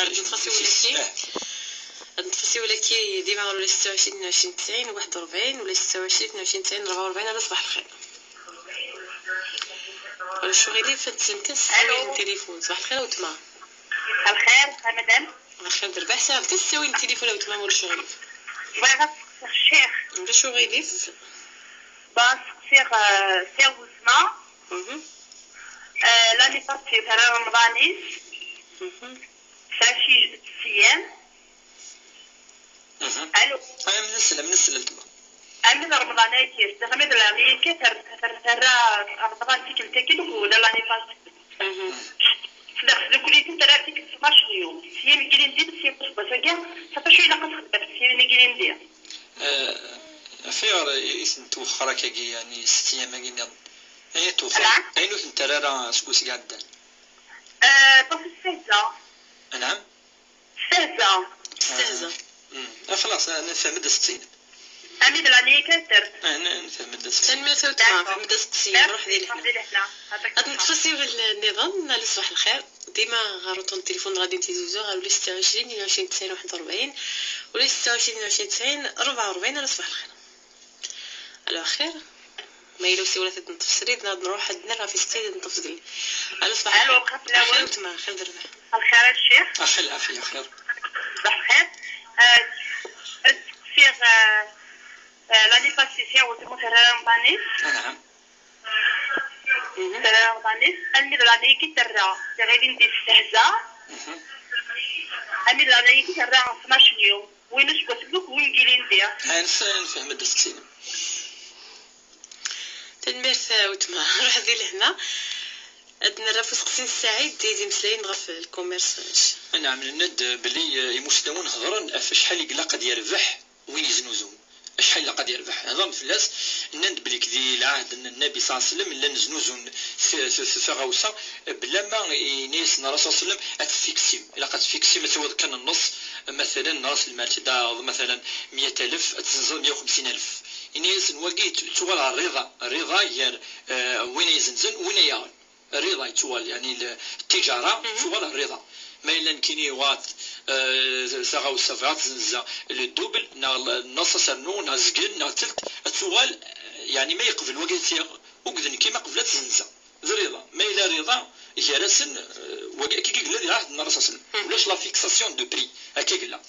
Speaker 1: نتفسي ولكن ديما ولا 26 22 90 41 ولا 26 22 90 44 على صباح الخير ولا شو غيدي فتسمكن سوي التليفون صباح الخير وتما
Speaker 6: الخير مدام
Speaker 1: الخير دربح ساعه تسوي التليفون وتما ولا شو غيدي
Speaker 6: بغا الشيخ
Speaker 1: ولا شو غيدي
Speaker 6: باس سير وسما لاني باسي ترى رمضانيس ساشي سيام الو
Speaker 3: من السلم تما
Speaker 6: أمين رمضان أكيد تخمد الأمريكا ترى رمضان تيجي تكيد ولا لا نفاس دخل كل يوم ترى تيجي 12 يوم سير مكين دي بس بس أجا ستشوي لقص بس سير مكين دي
Speaker 3: فيار اسم توخرا كي يعني 6 أيام ماكين أي توخر أينو ترى راه سكوسي قاعدان
Speaker 6: بس السهزة
Speaker 3: نعم
Speaker 6: سهزة
Speaker 3: خلاص أنا فهمت 60
Speaker 6: أمين الأمريكا
Speaker 3: أنا نفهم الدرس
Speaker 1: تنمية وتمام في مدرسة السيام روح ديال هنا نتفسيو النظام لصباح الخير ديما غاروطون التليفون غادي نتيزوزو غير 26 22 90 41 ولا 26 22 90 44 على صباح الخير على خير ما إلا وسيولة تنتفسري نروح عندنا راه في ستي نتفصل. الو صباح
Speaker 6: الو بخير الاول
Speaker 1: تما خير درنا
Speaker 6: الخير الشيخ
Speaker 3: اخي العافيه خير
Speaker 6: صباح الخير سير لاني باسي سير وتموت رمضاني
Speaker 3: نعم
Speaker 6: رمضاني أمي لاني كي ترى غادي ندير استهزاء أمي لاني كي ترى 12 يوم وين قلت لك وين قيلي ندير
Speaker 3: نفهم الدرسين
Speaker 1: تنميرث وتما روح ذي لهنا عندنا راه في سقسين السعيد ديدي مسلاين غا في الكوميرس.
Speaker 3: نعم الند بلي يمسلمون هضرا شحال يقلا قد يربح وين يزنوزون شحال قد يربح هذا مثلاث نند بلي كذي العهد النبي صلى الله عليه وسلم لا نزنوزون في غوصه بلا ما ينيس الرسول صلى الله عليه وسلم اتفيكسيم الا قد فيكسيم سواء كان النص مثلا راس المال تدا مثلا 100,000 تنزل 150,000 ينيس نواقي تشغل الرضا هي وين يزنزن وين يعاون الرضا يتوال يعني التجاره شغل الرضا ما إلا نكيني وات ساغاو السفرات زنزا الدوبل نص سرنو نازقن ناتلت السؤال يعني ما يقبل وقت وقذن كيما قبلت زنزا الرضا ما إلا رضا يرسن كي قال لي عهد النبي صلى الله عليه وسلم ولاش لا فيكساسيون دو بري هكا قال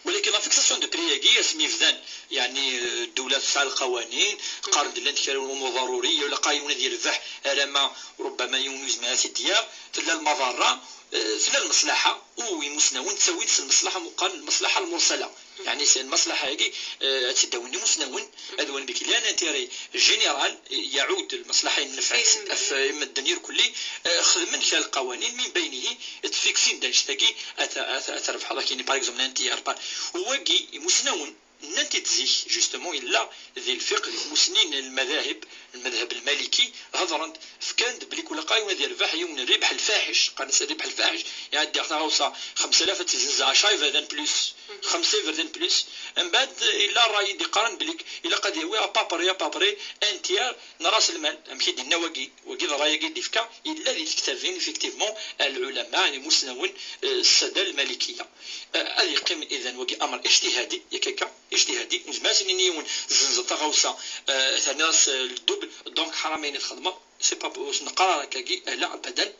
Speaker 3: ولكن لا فيكساسيون دو بري هي اسمي فدان يعني الدوله تسعى القوانين قارن دلان تكالون الامور ضروريه ولا قايمون ديال الربح رما ربما يونيز مع الديار تلا المضره تلا المصلحه ويمسناون تسوي المصلحه مقارن المصلحه المرسله يعني المصلحه هذه تداوني مسناون هذا وين بك لان انتيري جينيرال يعود المصلحه النفع في الدنيا كلي خدمن خلال القوانين من بينه تفيكسين داجتاكي اتربح هذا كاين باغ اكزومبل انتي اربع هواكي مسناون ننتي تزيش جوستومون الا ذي الفقه مسنين المذاهب المالكي هضرا فكان بلي كل قايمه ديال الربح يوم الربح الفاحش قال الربح الفاحش يعني دي عطاوصا 5000 تزنزا شاي فردان بلس 5 فردان بلس من بعد الا راي دي قارن بليك الا قد يوي بابري انتيار نراس المال امشي دي النواقي وكي راي دي فكا الا اللي تكتبين افيكتيفمون العلماء المسنون الساده المالكيه هذه قيم اذا وكي امر اجتهادي ياك اجتهادي مزما سنين زنزا تغوصا ناس الدوبل دونك حرامين الخدمه سي با نقرا كاكي لا ابدا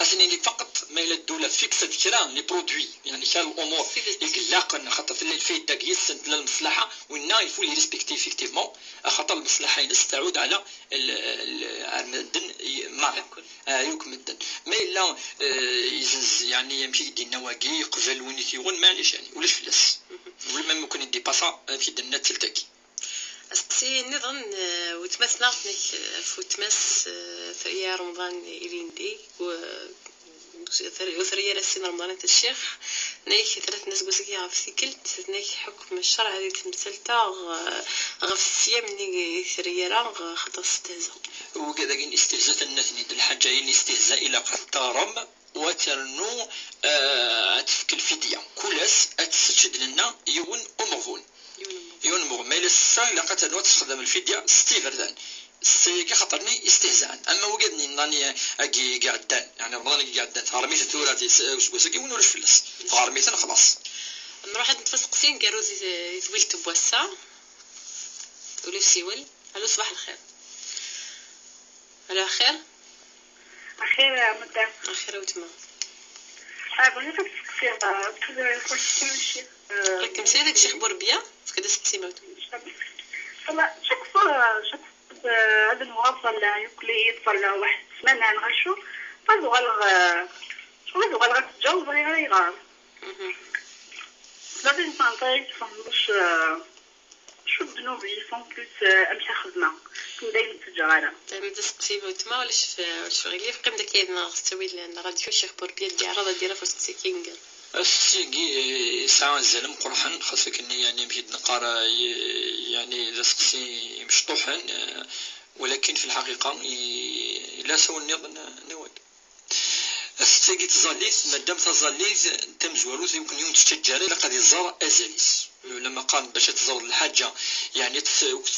Speaker 3: اسنيني فقط ما الى الدوله فيكسات كرا لي برودوي يعني كان الامور يقلقن خاطر في الفايده داك يسنت للمصلحه وإنا يفول ريسبكتي افيكتيفمون خاطر المصلحه تستعود على المدن ما يوك مدن ما الا يزنز يعني يمشي يدي النواقي يقفل وين يكون معليش يعني ولاش فلاس ولا ما ممكن يدي باسا في النت تلتاكي
Speaker 1: أسقسي نظن وتمسنا وتمس ثريا رمضان إليندي وثريا لسين رمضان الشيخ نايك 3 ناس قوسكي غف كلت نايك حكم الشرع هذه تمثلتا غف السيام اللي ثريا راه خاطر استهزاء
Speaker 3: وكذا كاين استهزاء النثني د الحاجه هي الاستهزاء الى قدرم وترنو تفك الفديه كلاس تسجد لنا يون امغفون يونمو ما إلا السا إلا قتلوا تستخدم الفدية ستي فردان ستي خاطرني استهزاء أما وجدني ناني أجي قعدان يعني رمضان أجي قعدان فارميت ثوراتي وسكي ونورش فلس فارميت خلاص
Speaker 1: نروح نتفسقسين قالوا ذويل تبوسا ولي سيول الو صباح الخير الو خير
Speaker 6: خير مدام
Speaker 1: خير وتما
Speaker 6: بغيت نتفسقسي الشيخ
Speaker 1: راكم سيدك الشيخ بوربيا في كذا 6 سنوات
Speaker 6: والله شكفو هذا المواصل يكلي يطلع واحد السمانة نغشو غالغ تتجاوز غير غار لازم نطيق فهمش شو الذنوب يفهم بلوس امشي خدمة كون دايما التجارة
Speaker 1: دايما تسقسي بوتما ولاش غير في قيم داك يدنا غتسوي لنا راديو الشيخ بوربيا دي عرضه ديالها في سقسي كينغال
Speaker 3: السيقي ساعة الزلم قرحا خاصك اني يعني مشيت نقرا يعني اذا سقسي مشطوحا ولكن في الحقيقة لا سوى النظام نواد السيقي تزاليث مادام تزاليث تم زواروث يمكن يوم تشجري لقد يزار ازاليس لما قام باش تزور الحاجة يعني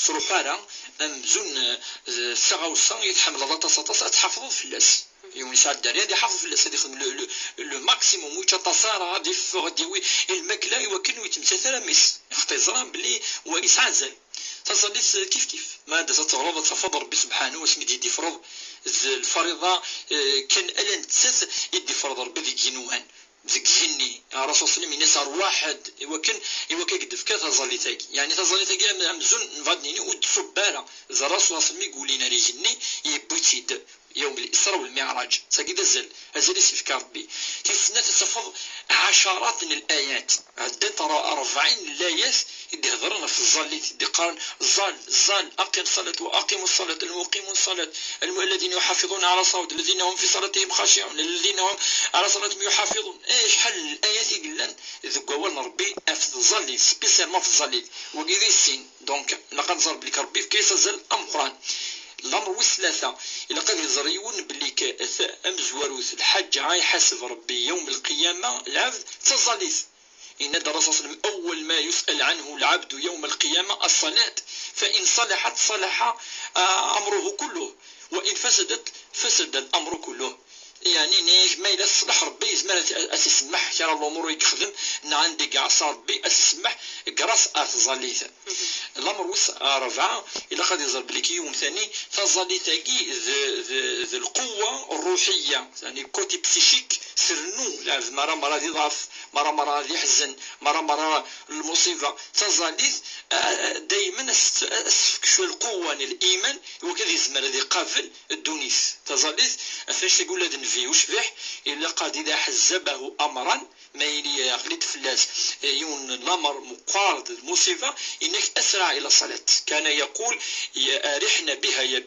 Speaker 3: تروح على امزون الساعة والساعة يتحمل ضغط سطس تحفظ في اللاس يوم يساعد الدريا دي حافظ في اللاس يخدم لو ماكسيموم ويتش تصار غادي غادي الماكله يوكل ويتمثل مس اختزران بلي هو يسعزل تصليت كيف ما تتغلظ تفضل ربي سبحانه وسميت يدي فرض الفريضة كان ألا نتسث يدي فرض ربي ذي جنوان ذيك جني الرسول صلى الله عليه وسلم يسار واحد وكان قد فكا تظلي تاقي يعني تظلي تاقي مزون نفادنيني ودصبالة إذا الرسول صلى الله عليه وسلم يقول لنا ريجني يبوتيد يوم الإسراء والمعراج ساقي هزل يسفك ربي تيسنا تتفض عشرات من الآيات عدة ترى 40 الآيات يدي هضرنا في الظل يدي قارن الظل أقم الصلاة وأقيموا الصلاة المقيمون الصلاة الذين يحافظون على صوت الذين هم في صلاتهم خاشعون الذين هم على صلاتهم يحافظون ايش حل الآيات يقلن ذوك أول ربي في الظل سبيسيالمون في الظل وكذا السين دونك لقد ضرب لك ربي في كيس زل أم قرآن الأمر والثلاثة إلا قد يزريون بلي أمزوروث الحج عاي حسب ربي يوم القيامة العبد تظليث إن الرسول صلى الله عليه وسلم أول ما يسأل عنه العبد يوم القيامة الصلاة فإن صلحت صلح أمره كله وإن فسدت فسد الأمر كله يعني نيج ما إلا صلح ربي زمان أسسمح كان الأمور يخدم عندي كاع صار ربي أسسمح كراس أتظليث الأمر رابعة إلا قد يظهر بليك يوم ثاني تظليثاكي ذي القوة الروحية يعني كوتي بسيشيك سرنو لا مرة ذي ضعف مرة ذي حزن مرة المصيبة تظليث دائما أسفك شو القوة الإيمان وكذا زمان ذي قافل الدونيس تظليث فاش تقول هذا النفي وشبح إلا قد إذا حزبه أمرا ما يلي غليت فلاس يون الأمر مقارض المصيبة إنك أسرع إلى الصلاة كان يقول يا أرحنا بها يا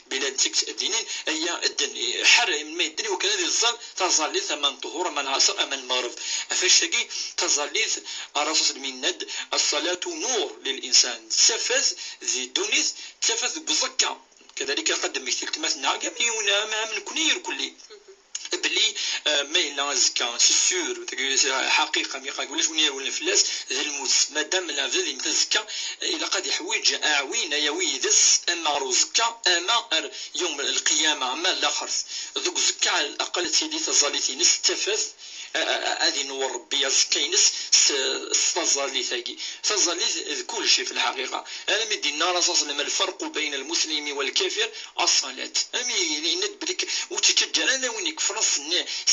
Speaker 3: بلال تكت الدينين أي أدن حر من ما يدني وكذا ذي الظل تظليث من طهور من عصر من مغرب أفاش تقي تظليث الرسول من ند الصلاة نور للإنسان تسفز ذي دونيث تسفز بزكا كذلك قدم التماس ناقم يونا ما من كنير كلي بلي ما إلا زكا سي سور حقيقة ما يقولش ونير ولا فلاس ذا الموت مادام لا ذي متزكا إلا قد يحويج أعوين يويدس أما رزكا أما يوم القيامة ما الآخر ذوك زكا على الأقل سيدي تظليتي نستفز هذه نور ربي زكاينس تظلي ثاقي تظلي كل شيء في الحقيقة أنا مدينا رصاص لما الفرق بين المسلم والكافر الصلاة أمي ندبلك وتتجرى أنا وين يكفر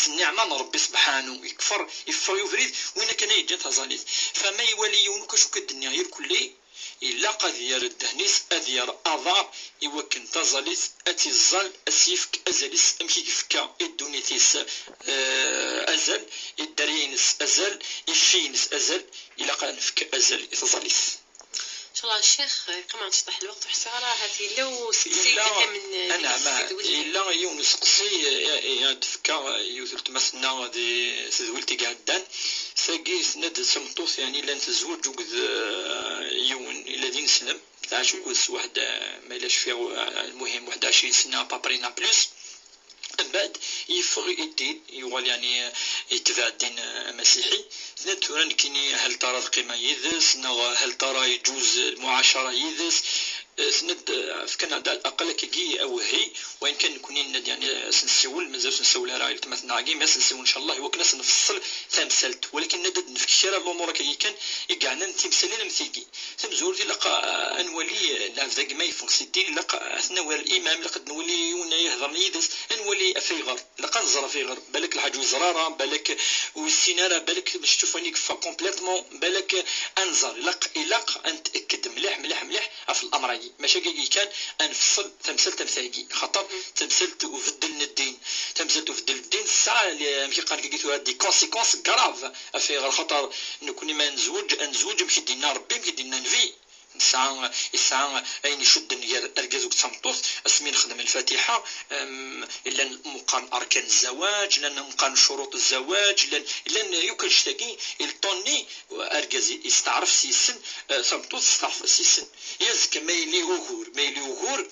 Speaker 3: النعمة ربي سبحانه يكفر يفريد وين كان يجي تظلي فما يوليونك شو كالدنيا غير كلي إلا قد يرد هنيس أذير أضار يوكن تظليث أتي الظل أسيفك أزلس أمشي كفكا الدونيتيس أزل الدرينس أزل الشينس أزل إلا قد نفك أزل تظليث
Speaker 1: إن شاء الله الشيخ كما تشطح الوقت وحسي على هذه لو سقسي من
Speaker 3: أنا ما إلا يونس قصي يدفكا يوثلت مثلنا غادي تزولتي قاعدان ساقي سند سمطوث يعني لان تزوج وقد يون الذين سلم تاع شوكوس واحد ما يلاش فيه المهم 21 سنة بابرينا بلوس من بعد يفغ الدين يقول يعني يتبع الدين المسيحي سند توران كيني هل ترى القيمة يدس هل ترى يجوز المعاشرة يدس سند فكان على الأقل كي أو هي وإن كان كونين يعني سنسول مازال سنسولها راه مثلا عاقي ما سنسول إن شاء الله وكنا سنفصل تمثلت ولكن ندد نفكر الأمور كي كان يقعنا نتمثلين مثيقي تمزور لقى أنولي نافذاك ما يفوق الدين لقى أثناء الإمام لقد نولي ونا يهضر يدس أنولي أفيغر لقى نزر أفيغر بالك الحاج وزرارة بالك والسينارة بالك باش تشوفني كفا كومبليتمون بالك أنزر لق أنتأكد مليح في الأمر ماشي كان انفصل تمثلت مثاقي خاطر تمثلت وفدلنا الدين تمثلت وفدل الدين الساعه اللي مشي قال لقيتو هادي كونسيكونس كراف في غير خاطر نكوني ما نزوج مشي دينا ربي مشي دينا نفي الساعة أين شد نير أرجزوك تمطوث اسمي نخدم الفاتحة لأن مقام أركان الزواج لأن مقام شروط الزواج لأن يمكن شتاقي الطوني أرجز يستعرف سيسن تمطوث يستعرف سيسن يزك ما يلي وغور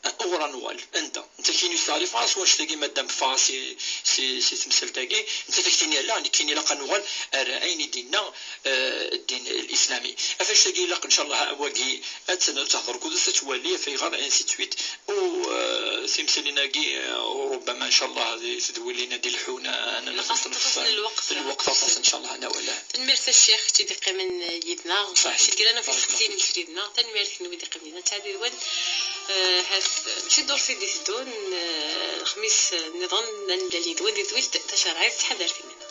Speaker 3: أغرى نوال أنت كيني تعرف عاص واش تلاقي مادام فاسي سي تمثل تاقي أنت تكتيني لا كيني لاقا نوال رأيني ديننا الدين الإسلامي أفاش تلاقي لاق إن شاء الله واقي أتسنى تحضر كودس تولي في غار أنسي تويت و تمثلنا كي وربما إن شاء الله تدوي لنا دي الحونة أنا
Speaker 1: الوقت
Speaker 3: الوقت إن شاء الله أنا ولا
Speaker 1: حس الشيخ تيدق من يدنا
Speaker 3: صحيح.
Speaker 1: شي كرانا في سقسي من شريدنا تنمارك نو يدق مننا تاع ديوان ماشي دور في ديتون الخميس نظن اللي دوان ديتويل تشرعي تحضر فينا